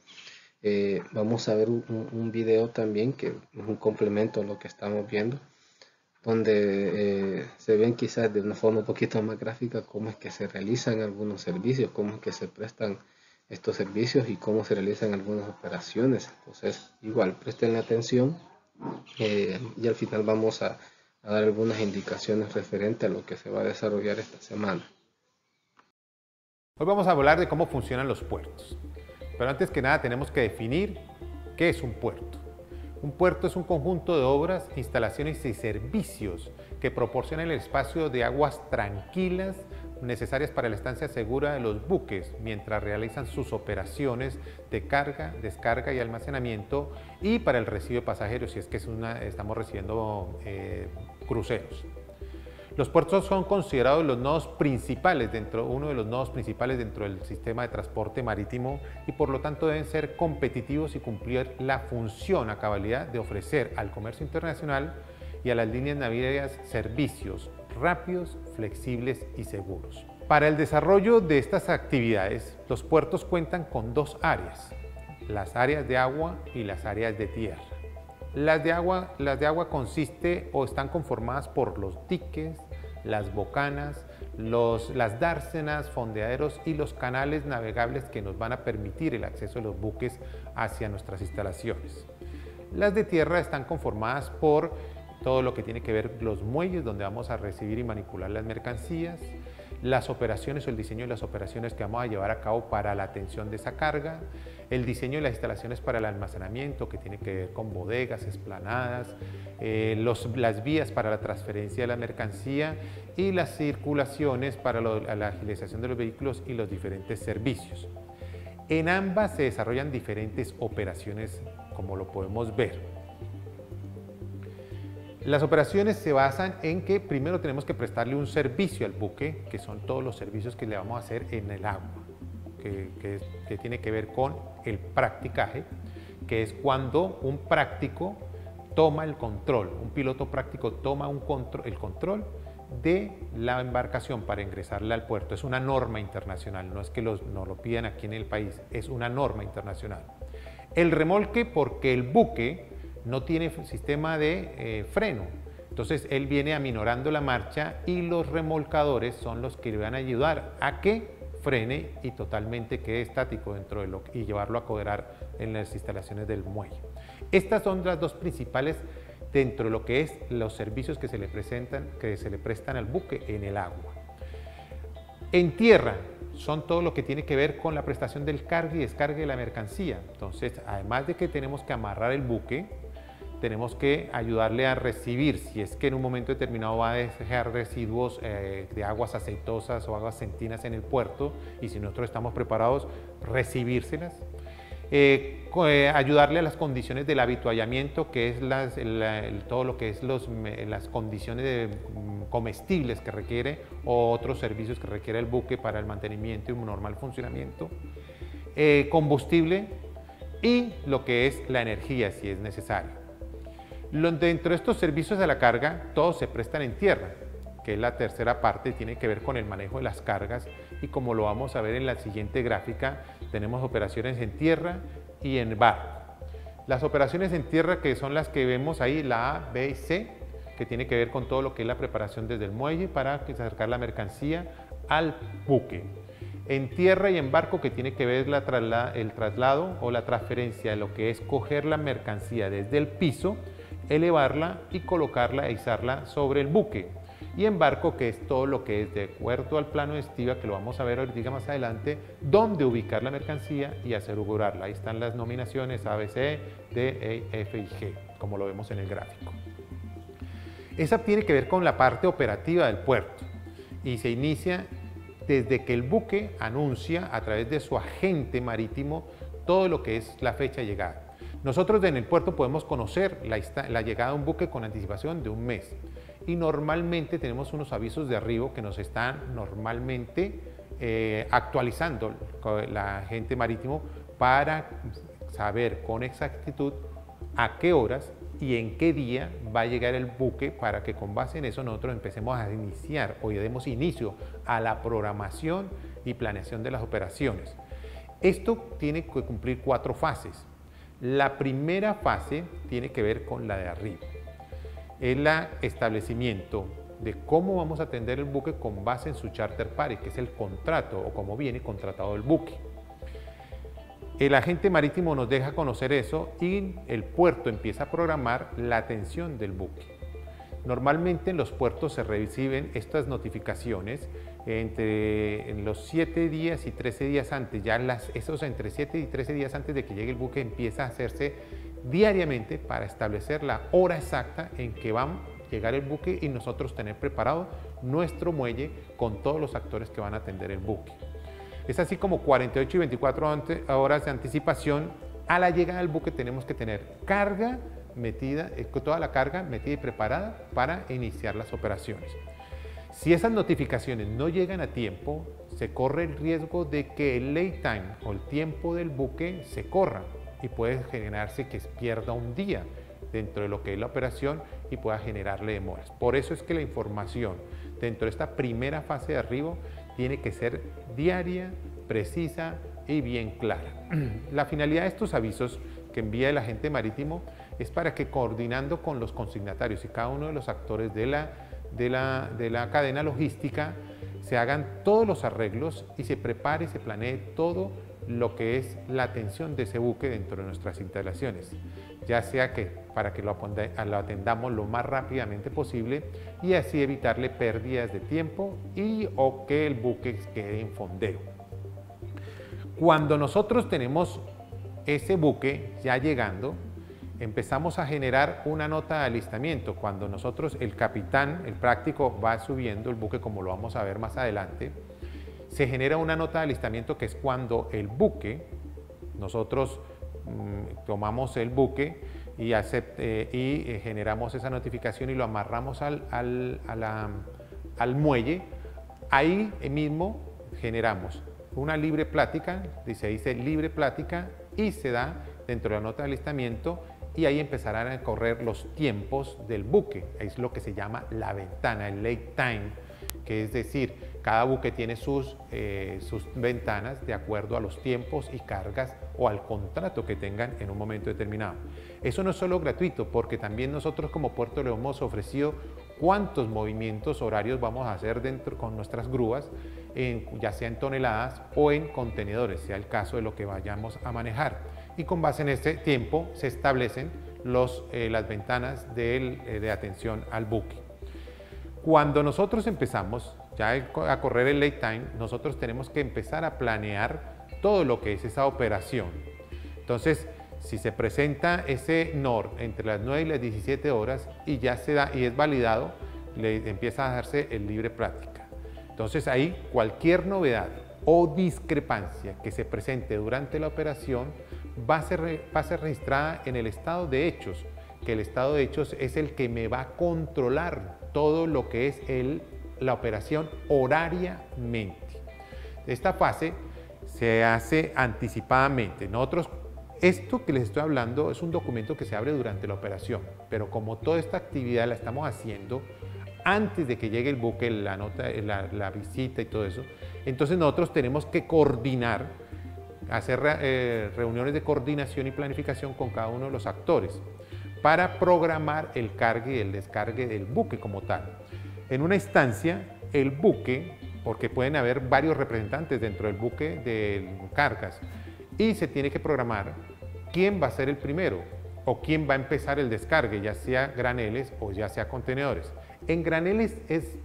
S1: vamos a ver un video también que es un complemento a lo que estamos viendo, donde se ven quizás de una forma un poquito más gráfica cómo es que se realizan algunos servicios, cómo es que se prestan estos servicios y cómo se realizan algunas operaciones. Entonces, igual, presten atención, y al final vamos a dar algunas indicaciones referentes a lo que se va a desarrollar esta semana.
S2: Hoy vamos a hablar de cómo funcionan los puertos. Pero antes que nada tenemos que definir qué es un puerto. Un puerto es un conjunto de obras, instalaciones y servicios que proporcionan el espacio de aguas tranquilas necesarias para la estancia segura de los buques mientras realizan sus operaciones de carga, descarga y almacenamiento, y para el recibo de pasajeros si es que estamos recibiendo cruceros. Los puertos son considerados uno de los nodos principales dentro del sistema de transporte marítimo, y por lo tanto deben ser competitivos y cumplir la función a cabalidad de ofrecer al comercio internacional y a las líneas navideras servicios rápidos, flexibles y seguros. Para el desarrollo de estas actividades, los puertos cuentan con dos áreas: las áreas de agua y las áreas de tierra. Las de agua consiste o están conformadas por los diques, las bocanas, las dársenas, fondeaderos y los canales navegables que nos van a permitir el acceso de los buques hacia nuestras instalaciones. Las de tierra están conformadas por todo lo que tiene que ver los muelles donde vamos a recibir y manipular las mercancías, las operaciones o el diseño de las operaciones que vamos a llevar a cabo para la atención de esa carga, el diseño de las instalaciones para el almacenamiento, que tiene que ver con bodegas, esplanadas, las vías para la transferencia de la mercancía y las circulaciones para la agilización de los vehículos y los diferentes servicios. En ambas se desarrollan diferentes operaciones, como lo podemos ver. Las operaciones se basan en que primero tenemos que prestarle un servicio al buque, que son todos los servicios que le vamos a hacer en el agua, que tiene que ver con el practicaje, que es cuando un práctico toma el control, un piloto práctico toma el control de la embarcación para ingresarla al puerto. Es una norma internacional, no es que nos lo pidan aquí en el país, es una norma internacional. El remolque, porque el buque no tiene sistema de freno. Entonces él viene aminorando la marcha y los remolcadores son los que le van a ayudar a que frene y totalmente quede estático dentro de y llevarlo a coderar en las instalaciones del muelle. Estas son las dos principales dentro de lo que es los servicios que se le prestan al buque en el agua. En tierra son todo lo que tiene que ver con la prestación del carga y descarga de la mercancía. Entonces, además de que tenemos que amarrar el buque, tenemos que ayudarle a recibir, si es que en un momento determinado va a dejar residuos de aguas aceitosas o aguas sentinas en el puerto, y si nosotros estamos preparados, recibírselas. Ayudarle a las condiciones del habituallamiento, que es todo lo que es las condiciones de comestibles que requiere o otros servicios que requiere el buque para el mantenimiento y un normal funcionamiento. Combustible y lo que es la energía, si es necesario. Dentro de estos servicios de la carga, todos se prestan en tierra, que es la tercera parte, tiene que ver con el manejo de las cargas, y como lo vamos a ver en la siguiente gráfica, tenemos operaciones en tierra y en barco. Las operaciones en tierra, que son las que vemos ahí, la A, B y C, que tiene que ver con todo lo que es la preparación desde el muelle para acercar la mercancía al buque. En tierra y en barco, que tiene que ver el traslado o la transferencia de lo que es coger la mercancía desde el piso, elevarla y colocarla e izarla sobre el buque. Y en barco, que es todo lo que es de acuerdo al plano de estiva, que lo vamos a ver ahorita más adelante, dónde ubicar la mercancía y asegurarla. Ahí están las nominaciones A, B, C, D, E, F y G, como lo vemos en el gráfico. Esa tiene que ver con la parte operativa del puerto y se inicia desde que el buque anuncia a través de su agente marítimo todo lo que es la fecha de llegada. Nosotros en el puerto podemos conocer la llegada de un buque con anticipación de un mes. Y normalmente tenemos unos avisos de arribo que nos están normalmente actualizando la agente marítimo para saber con exactitud a qué horas y en qué día va a llegar el buque, para que con base en eso nosotros empecemos a iniciar o demos inicio a la programación y planeación de las operaciones. Esto tiene que cumplir 4 fases. La primera fase tiene que ver con la de arriba. Es el establecimiento de cómo vamos a atender el buque con base en su charter party, que es el contrato o cómo viene contratado el buque. El agente marítimo nos deja conocer eso y el puerto empieza a programar la atención del buque. Normalmente en los puertos se reciben estas notificaciones en los 7 días y 13 días antes. Ya esos entre 7 y 13 días antes de que llegue el buque empieza a hacerse diariamente para establecer la hora exacta en que va a llegar el buque y nosotros tener preparado nuestro muelle con todos los actores que van a atender el buque. Es así como 48 y 24 horas de anticipación. A la llegada del buque tenemos que tener carga metida, toda la carga metida y preparada para iniciar las operaciones. Si esas notificaciones no llegan a tiempo, se corre el riesgo de que el lay time o el tiempo del buque se corra y puede generarse que pierda un día dentro de lo que es la operación y pueda generarle demoras. Por eso es que la información dentro de esta primera fase de arribo tiene que ser diaria, precisa y bien clara. La finalidad de estos avisos que envía el agente marítimo es para que, coordinando con los consignatarios y cada uno de los actores de la cadena logística, se hagan todos los arreglos y se prepare y se planee todo lo que es la atención de ese buque dentro de nuestras instalaciones, ya sea que para que lo atendamos lo más rápidamente posible y así evitarle pérdidas de tiempo o que el buque quede en fondeo. Cuando nosotros tenemos ese buque ya llegando, empezamos a generar una nota de alistamiento. Cuando nosotros, el capitán, el práctico, va subiendo el buque, como lo vamos a ver más adelante, se genera una nota de alistamiento, que es cuando el buque, nosotros tomamos el buque y generamos esa notificación y lo amarramos al muelle. Ahí mismo generamos una libre plática, se dice libre plática, y se da dentro de la nota de alistamiento, y ahí empezarán a correr los tiempos del buque. Es lo que se llama la ventana, el lay time, que es decir, cada buque tiene sus ventanas de acuerdo a los tiempos y cargas o al contrato que tengan en un momento determinado. Eso no es solo gratuito, porque también nosotros como puerto le hemos ofrecido cuántos movimientos horarios vamos a hacer dentro con nuestras grúas, ya sea en toneladas o en contenedores, sea el caso de lo que vayamos a manejar. Y con base en este tiempo se establecen las ventanas de atención al buque. Cuando nosotros empezamos ya a correr el late time, nosotros tenemos que empezar a planear todo lo que es esa operación. Entonces, si se presenta ese NOR entre las 9 y las 17 horas y ya se da y es validado, le empieza a darse el libre práctica. Entonces ahí cualquier novedad o discrepancia que se presente durante la operación va a ser registrada en el estado de hechos, que el estado de hechos es el que me va a controlar todo lo que es la operación horariamente. Esta fase se hace anticipadamente. Esto que les estoy hablando es un documento que se abre durante la operación, pero como toda esta actividad la estamos haciendo antes de que llegue el buque, la visita y todo eso, entonces nosotros tenemos que coordinar, hacer reuniones de coordinación y planificación con cada uno de los actores para programar el cargue y el descargue del buque como tal. En una instancia, el buque, porque pueden haber varios representantes dentro del buque de cargas, y se tiene que programar quién va a ser el primero o quién va a empezar el descargue, ya sea graneles o ya sea contenedores. En graneles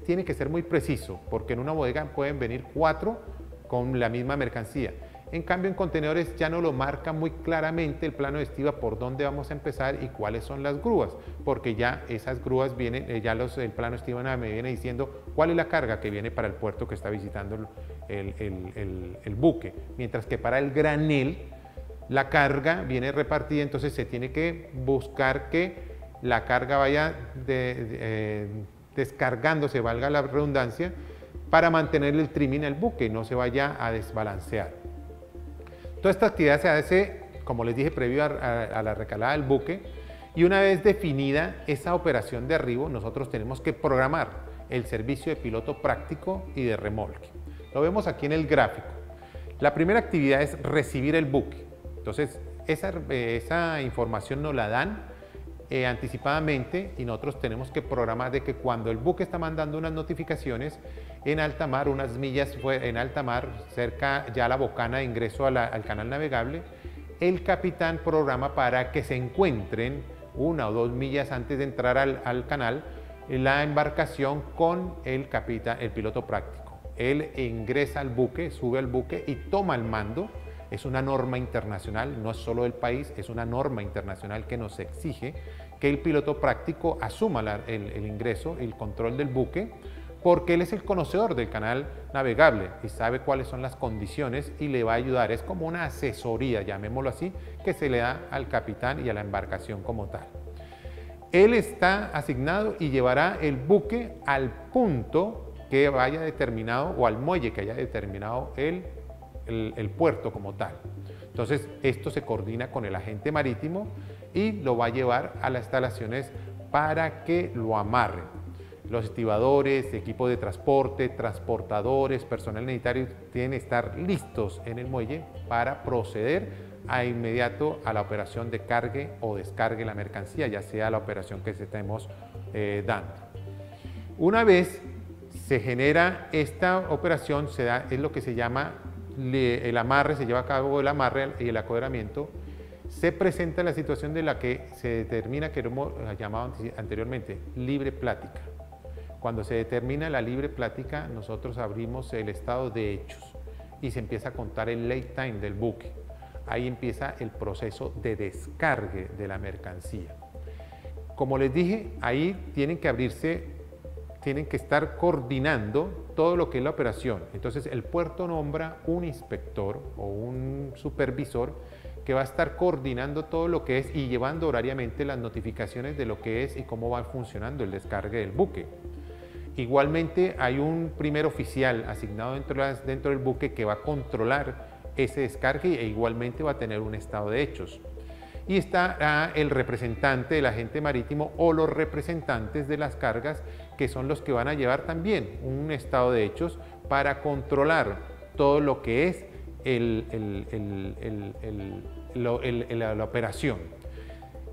S2: tiene que ser muy preciso, porque en una bodega pueden venir 4 con la misma mercancía. En cambio, en contenedores ya no lo marca muy claramente el plano de estiva por dónde vamos a empezar y cuáles son las grúas, porque ya esas grúas vienen, el plano de estiva me viene diciendo cuál es la carga que viene para el puerto que está visitando el buque, mientras que para el granel la carga viene repartida, entonces se tiene que buscar que la carga vaya descargándose, valga la redundancia, para mantener el trimming al buque y no se vaya a desbalancear. Toda esta actividad se hace, como les dije, previo a la recalada del buque, y una vez definida esa operación de arribo, nosotros tenemos que programar el servicio de piloto práctico y de remolque. Lo vemos aquí en el gráfico. La primera actividad es recibir el buque. Entonces, esa información nos la dan anticipadamente y nosotros tenemos que programar de que cuando el buque está mandando unas notificaciones en alta mar, unas millas en alta mar, cerca ya la bocana de ingreso al canal navegable, el capitán programa para que se encuentren 1 o 2 millas antes de entrar al canal la embarcación con el piloto práctico. Él ingresa al buque, sube al buque y toma el mando. Es una norma internacional, no es solo del país, es una norma internacional que nos exige que el piloto práctico asuma el ingreso y el control del buque, porque él es el conocedor del canal navegable y sabe cuáles son las condiciones y le va a ayudar. Es como una asesoría, llamémoslo así, que se le da al capitán y a la embarcación como tal. Él está asignado y llevará el buque al punto que vaya determinado o al muelle que haya determinado el puerto como tal. Entonces, esto se coordina con el agente marítimo y lo va a llevar a las instalaciones para que lo amarren. Los estibadores, equipos de transporte, transportadores, personal sanitario tienen que estar listos en el muelle para proceder inmediato a la operación de cargue o descargue la mercancía, ya sea la operación que estemos dando. Una vez se genera esta operación, es lo que se llama el amarre, se lleva a cabo el amarre y el acoderamiento. Se presenta la situación de la que se determina, que hemos llamado anteriormente, libre plática. Cuando se determina la libre plática, nosotros abrimos el estado de hechos y se empieza a contar el late time del buque. Ahí empieza el proceso de descargue de la mercancía. Como les dije, ahí tienen que estar coordinando todo lo que es la operación. Entonces, el puerto nombra un inspector o un supervisor que va a estar coordinando todo lo que es y llevando horariamente las notificaciones de lo que es y cómo va funcionando el descargue del buque. Igualmente, hay un primer oficial asignado dentro del buque que va a controlar ese descargue e igualmente va a tener un estado de hechos. y está el representante del agente marítimo o los representantes de las cargas, que son los que van a llevar también un estado de hechos para controlar todo lo que es la operación.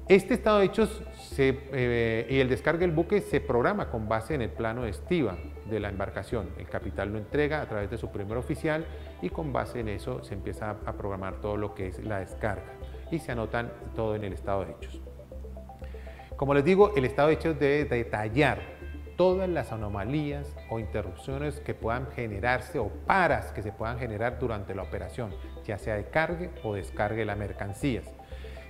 S2: Este estado de hechos y el descargue del buque se programa con base en el plano de estiva de la embarcación. El capitán lo entrega a través de su primer oficial y con base en eso se empieza a programar todo lo que es la descarga y se anotan todo en el estado de hechos. Como les digo, el estado de hechos debe detallar todas las anomalías o interrupciones que puedan generarse o paras que se puedan generar durante la operación, ya sea de cargue o descargue de las mercancías.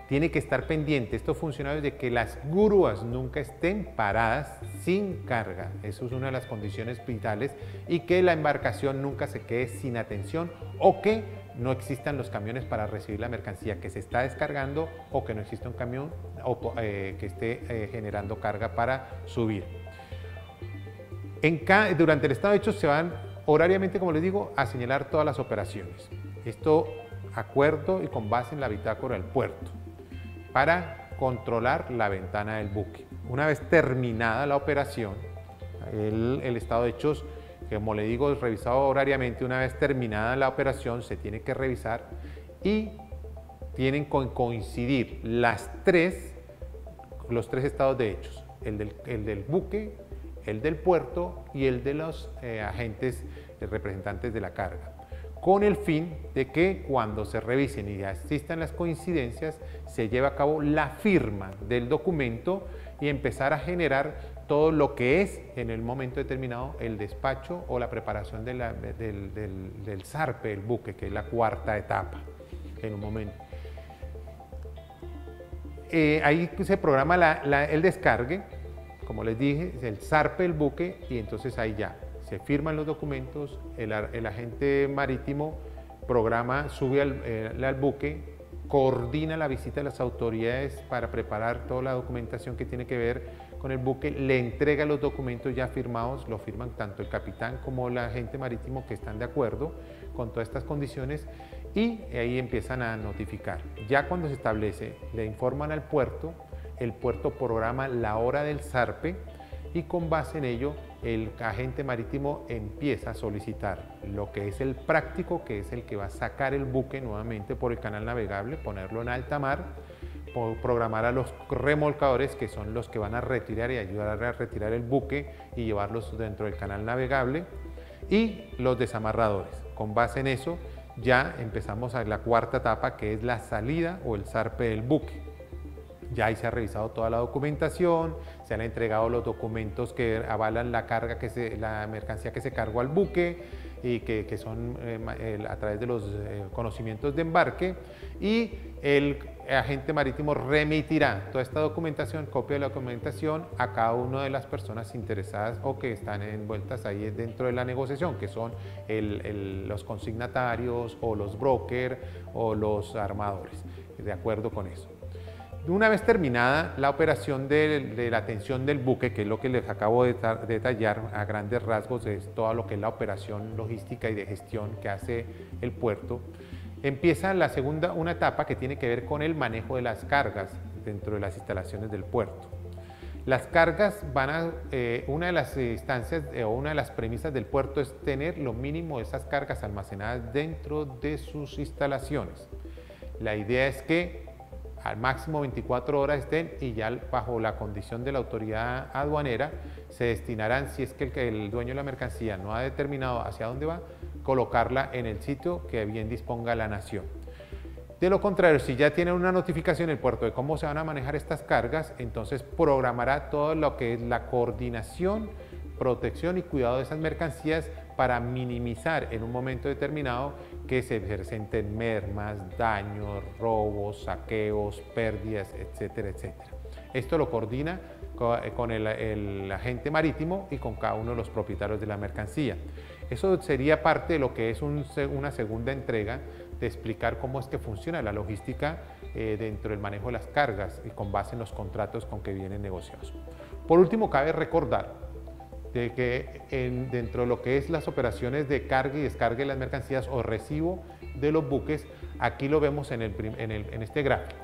S2: Tiene que estar pendiente estos funcionarios de que las grúas nunca estén paradas sin carga. Eso es una de las condiciones vitales, y que la embarcación nunca se quede sin atención, o que no existan los camiones para recibir la mercancía que se está descargando, o que no exista un camión que esté generando carga para subir. Durante el estado de hechos se van horariamente, como les digo, a señalar todas las operaciones. Esto acuerdo y con base en la bitácora del puerto, para controlar la ventana del buque. Una vez terminada la operación, el estado de hechos, como le digo, es revisado horariamente. Una vez terminada la operación, se tiene que revisar y tienen que coincidir los tres estados de hechos: el del buque, el del puerto y el de los agentes representantes de la carga, con el fin de que cuando se revisen y existan las coincidencias, se lleve a cabo la firma del documento y empezar a generar todo lo que es en el momento determinado el despacho o la preparación del zarpe del buque, que es la cuarta etapa en un momento. Ahí se programa el descargue, como les dije, el zarpe del buque, y entonces ahí ya se firman los documentos, el agente marítimo programa, sube al buque, coordina la visita de las autoridades para preparar toda la documentación que tiene que ver con el buque, le entrega los documentos ya firmados, lo firman tanto el capitán como el agente marítimo, que están de acuerdo con todas estas condiciones, y ahí empiezan a notificar. Ya cuando se establece, le informan al puerto, el puerto programa la hora del zarpe, y con base en ello el agente marítimo empieza a solicitar lo que es el práctico, que es el que va a sacar el buque nuevamente por el canal navegable, ponerlo en alta mar, programar a los remolcadores, que son los que van a retirar y ayudar a retirar el buque y llevarlos dentro del canal navegable, y los desamarradores. Con base en eso ya empezamos a la cuarta etapa, que es la salida o el zarpe del buque. Ya ahí se ha revisado toda la documentación, se han entregado los documentos que avalan la carga, la mercancía que se cargó al buque, y que son a través de los conocimientos de embarque, y el agente marítimo remitirá toda esta documentación, copia de la documentación, a cada una de las personas interesadas o que están envueltas ahí dentro de la negociación, que son los consignatarios o los brokers o los armadores, de acuerdo con eso. Una vez terminada la operación de la atención del buque, que es lo que les acabo de detallar a grandes rasgos, es todo lo que es la operación logística y de gestión que hace el puerto, empieza una etapa que tiene que ver con el manejo de las cargas dentro de las instalaciones del puerto. Las cargas una de las instancias o una de las premisas del puerto es tener lo mínimo de esas cargas almacenadas dentro de sus instalaciones. La idea es que al máximo 24 horas estén, y ya bajo la condición de la autoridad aduanera se destinarán, si es que el dueño de la mercancía no ha determinado hacia dónde va, colocarla en el sitio que bien disponga la nación. De lo contrario, si ya tiene una notificación el puerto de cómo se van a manejar estas cargas, entonces programará todo lo que es la coordinación, protección y cuidado de esas mercancías, para minimizar en un momento determinado que se presenten mermas, daños, robos, saqueos, pérdidas, etcétera, etcétera. Esto lo coordina con el agente marítimo y con cada uno de los propietarios de la mercancía. Eso sería parte de lo que es una segunda entrega, de explicar cómo es que funciona la logística dentro del manejo de las cargas y con base en los contratos con que vienen negociados. Por último, cabe recordar de que dentro de lo que es las operaciones de carga y descarga de las mercancías o recibo de los buques, aquí lo vemos en este gráfico.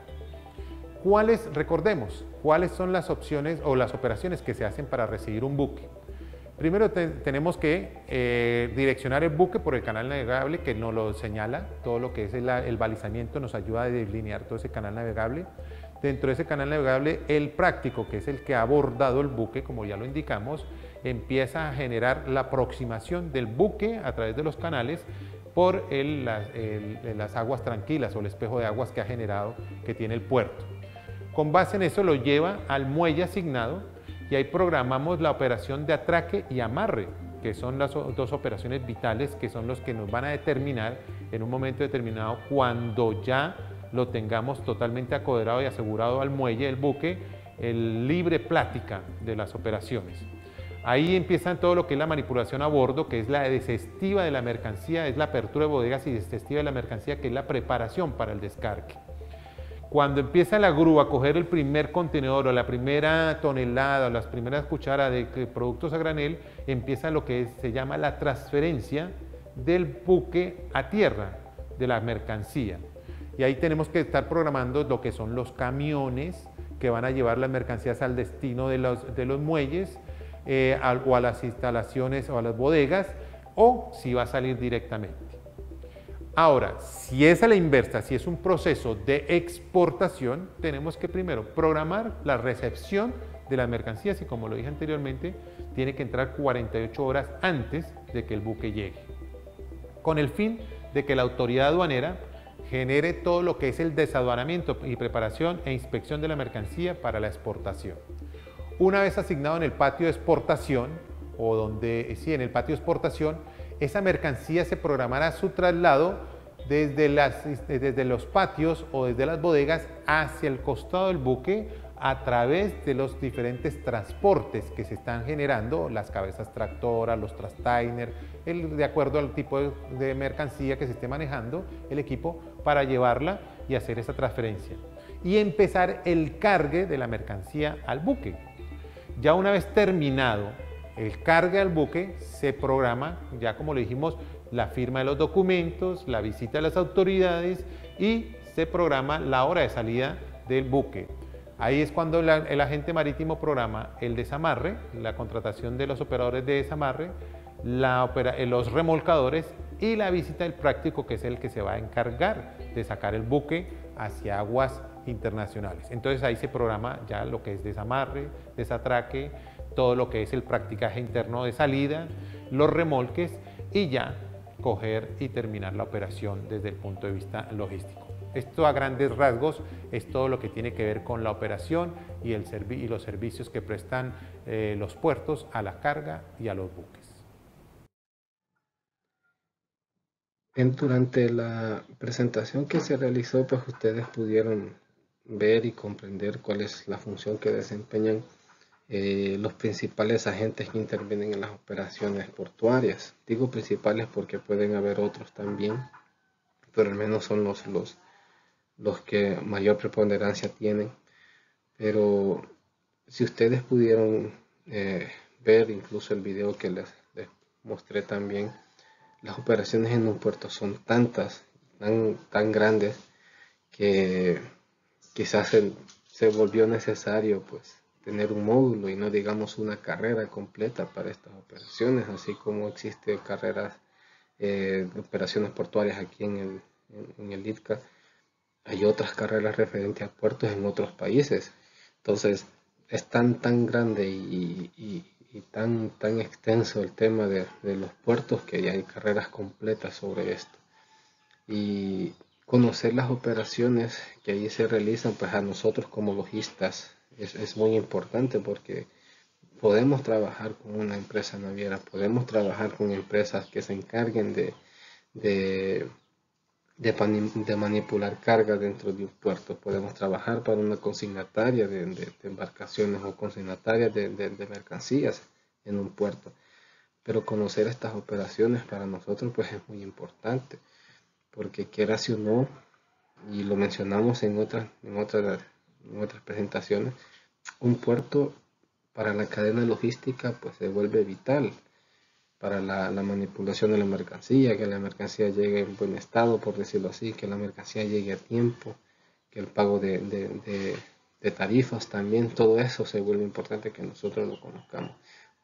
S2: Recordemos, ¿cuáles son las opciones o las operaciones que se hacen para recibir un buque? Primero tenemos que direccionar el buque por el canal navegable que nos lo señala, todo lo que es el balizamiento nos ayuda a delinear todo ese canal navegable. Dentro de ese canal navegable, el práctico, que es el que ha abordado el buque, como ya lo indicamos, empieza a generar la aproximación del buque a través de los canales por las aguas tranquilas o el espejo de aguas que ha generado, que tiene el puerto. Con base en eso lo lleva al muelle asignado y ahí programamos la operación de atraque y amarre, que son las dos operaciones vitales que son los que nos van a determinar en un momento determinado cuando ya lo tengamos totalmente acoderado y asegurado al muelle, el buque, el libre plática de las operaciones. Ahí empiezan todo lo que es la manipulación a bordo, que es la desestiva de la mercancía, es la apertura de bodegas y desestiva de la mercancía, que es la preparación para el descargue. Cuando empieza la grúa a coger el primer contenedor o la primera tonelada o las primeras cucharas de productos a granel, empieza lo que se llama la transferencia del buque a tierra de la mercancía. Y ahí tenemos que estar programando lo que son los camiones que van a llevar las mercancías al destino de los muelles o a las instalaciones o a las bodegas, o si va a salir directamente. Ahora, si es a la inversa, si es un proceso de exportación, tenemos que primero programar la recepción de las mercancías y, como lo dije anteriormente, tiene que entrar 48 horas antes de que el buque llegue, con el fin de que la autoridad aduanera genere todo lo que es el desaduanamiento y preparación e inspección de la mercancía para la exportación. Una vez asignado en el patio de exportación, en el patio de exportación, esa mercancía se programará su traslado desde los patios o desde las bodegas hacia el costado del buque a través de los diferentes transportes que se están generando, las cabezas tractoras, los trastainer, de acuerdo al tipo de mercancía que se esté manejando el equipo para llevarla y hacer esa transferencia. Y empezar el cargue de la mercancía al buque. Ya una vez terminado el cargue al buque, se programa, ya como le dijimos, la firma de los documentos, la visita de las autoridades y se programa la hora de salida del buque. Ahí es cuando el agente marítimo programa el desamarre, la contratación de los operadores de desamarre, los remolcadores y la visita del práctico, que es el que se va a encargar de sacar el buque hacia aguas internacionales. Entonces ahí se programa ya lo que es desamarre, desatraque, todo lo que es el practicaje interno de salida, los remolques y ya coger y terminar la operación desde el punto de vista logístico. Esto a grandes rasgos es todo lo que tiene que ver con la operación y los servicios que prestan los puertos a la carga y a los buques.
S1: Durante la presentación que se realizó, pues ustedes pudieron ver y comprender cuál es la función que desempeñan los principales agentes que intervienen en las operaciones portuarias. Digo principales porque pueden haber otros también, pero al menos son los que mayor preponderancia tienen. Pero si ustedes pudieron ver incluso el video que les mostré también, las operaciones en un puerto son tantas, tan grandes, que quizás se volvió necesario pues tener un módulo y no digamos una carrera completa para estas operaciones, así como existe carreras de operaciones portuarias aquí en el ITCA. Hay otras carreras referentes a puertos en otros países. Entonces es tan grande y tan extenso el tema de los puertos que ya hay carreras completas sobre esto. Y conocer las operaciones que ahí se realizan, pues a nosotros como logistas es muy importante, porque podemos trabajar con una empresa naviera, podemos trabajar con empresas que se encarguen de manipular carga dentro de un puerto, podemos trabajar para una consignataria de embarcaciones o consignataria de mercancías en un puerto. Pero conocer estas operaciones para nosotros pues es muy importante, porque quieras o no, y lo mencionamos en otras presentaciones, un puerto para la cadena logística pues se vuelve vital para la manipulación de la mercancía, que la mercancía llegue en buen estado, por decirlo así, que la mercancía llegue a tiempo, que el pago de tarifas también, todo eso se vuelve importante que nosotros lo conozcamos.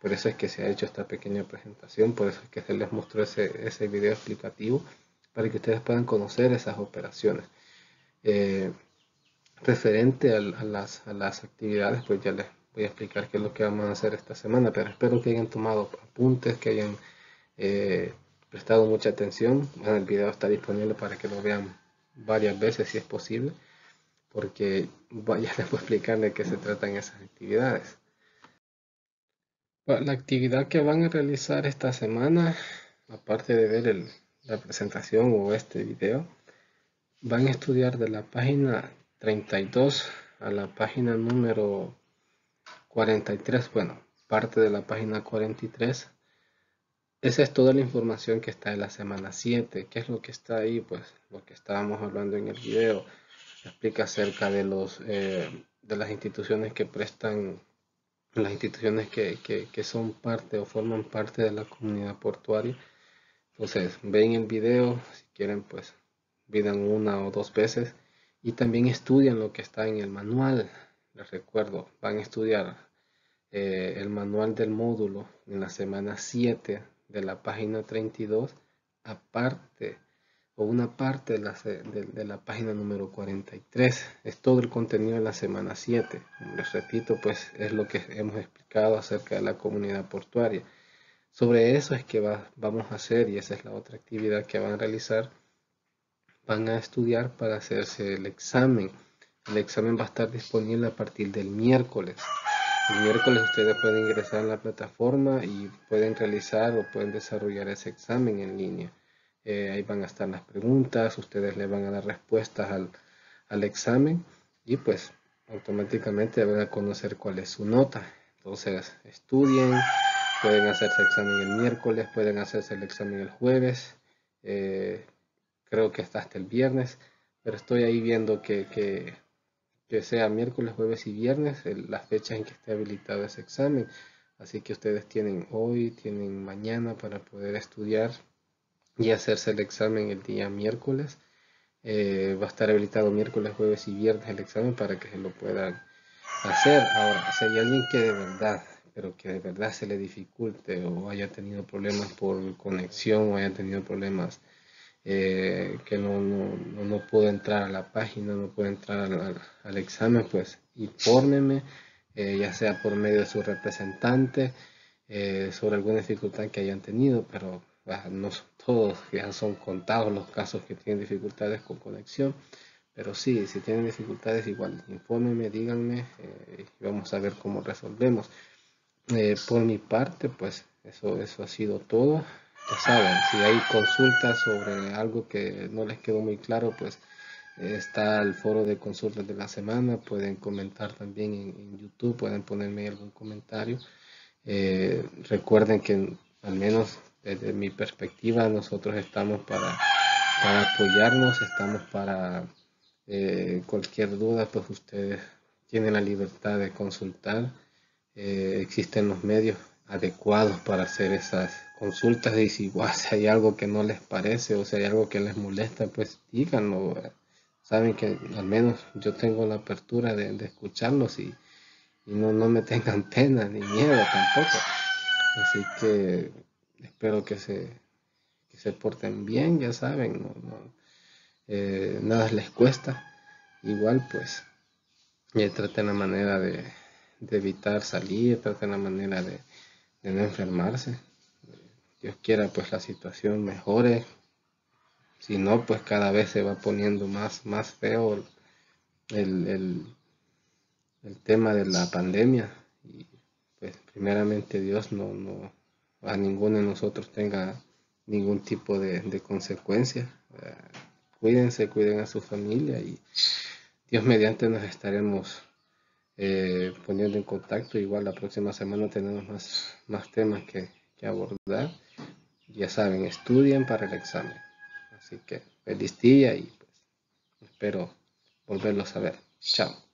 S1: Por eso es que se ha hecho esta pequeña presentación, por eso es que se les mostró ese video explicativo, para que ustedes puedan conocer esas operaciones. Referente a las actividades, pues ya les voy a explicar qué es lo que vamos a hacer esta semana, pero espero que hayan tomado apuntes, que hayan prestado mucha atención. Bueno, el video está disponible para que lo vean varias veces si es posible, porque ya les voy a explicar de qué se tratan esas actividades. Bueno, la actividad que van a realizar esta semana, aparte de ver la presentación o este video, van a estudiar de la página 32 a la página número 43, bueno, parte de la página 43. Esa es toda la información que está en la semana 7. ¿Qué es lo que está ahí? Pues lo que estábamos hablando en el video. Explica acerca de de las instituciones que prestan, las instituciones que son parte o forman parte de la comunidad portuaria. Entonces, ven el video, si quieren, pues miran una o dos veces y también estudian lo que está en el manual. Les recuerdo, van a estudiar el manual del módulo en la semana 7 de la página 32, aparte o una parte de la página número 43. Es todo el contenido de la semana 7. Les repito, pues es lo que hemos explicado acerca de la comunidad portuaria. Sobre eso es que vamos a hacer, y esa es la otra actividad que van a realizar. Van a estudiar para hacerse el examen. El examen va a estar disponible a partir del miércoles. El miércoles ustedes pueden ingresar a la plataforma y pueden realizar o pueden desarrollar ese examen en línea. Ahí van a estar las preguntas, ustedes le van a dar respuestas al examen y pues automáticamente van a conocer cuál es su nota. Entonces estudien, pueden hacerse el examen el miércoles, pueden hacerse el examen el jueves, creo que hasta el viernes, pero estoy ahí viendo que sea miércoles, jueves y viernes, las fechas en que esté habilitado ese examen. Así que ustedes tienen hoy, tienen mañana para poder estudiar y hacerse el examen el día miércoles. Va a estar habilitado miércoles, jueves y viernes el examen para que se lo puedan hacer. Ahora, si hay alguien que de verdad, pero que de verdad se le dificulte o haya tenido problemas por conexión o haya tenido problemas que no puedo entrar a la página, no puedo entrar al examen, pues infórmeme, ya sea por medio de su representante, sobre alguna dificultad que hayan tenido, pero no son todos, ya son contados los casos que tienen dificultades con conexión. Pero sí, si tienen dificultades, igual infórmenme, díganme, y vamos a ver cómo resolvemos. Por mi parte, pues eso ha sido todo. Ya saben, si hay consultas sobre algo que no les quedó muy claro, pues está el foro de consultas de la semana. Pueden comentar también en YouTube, pueden ponerme algún comentario. Recuerden que al menos desde mi perspectiva nosotros estamos para apoyarnos, estamos para cualquier duda, pues ustedes tienen la libertad de consultar. Existen los medios adecuados para hacer esas consultas y si hay algo que no les parece o si hay algo que les molesta, pues díganlo. Saben que al menos yo tengo la apertura de escucharlos y no me tengan pena ni miedo tampoco. Así que espero que se porten bien, ya saben, nada les cuesta. Igual pues traten la manera de evitar salir, traten la manera de no enfermarse. Dios quiera pues la situación mejore. Si no, pues cada vez se va poniendo más feo el tema de la pandemia. Y pues primeramente Dios no a ninguno de nosotros tenga ningún tipo de consecuencia. Cuídense, cuiden a su familia y Dios mediante nos estaremos poniendo en contacto. Igual la próxima semana tenemos más temas que abordar. Ya saben, estudien para el examen. Así que feliz día y pues espero volverlos a ver. Chao.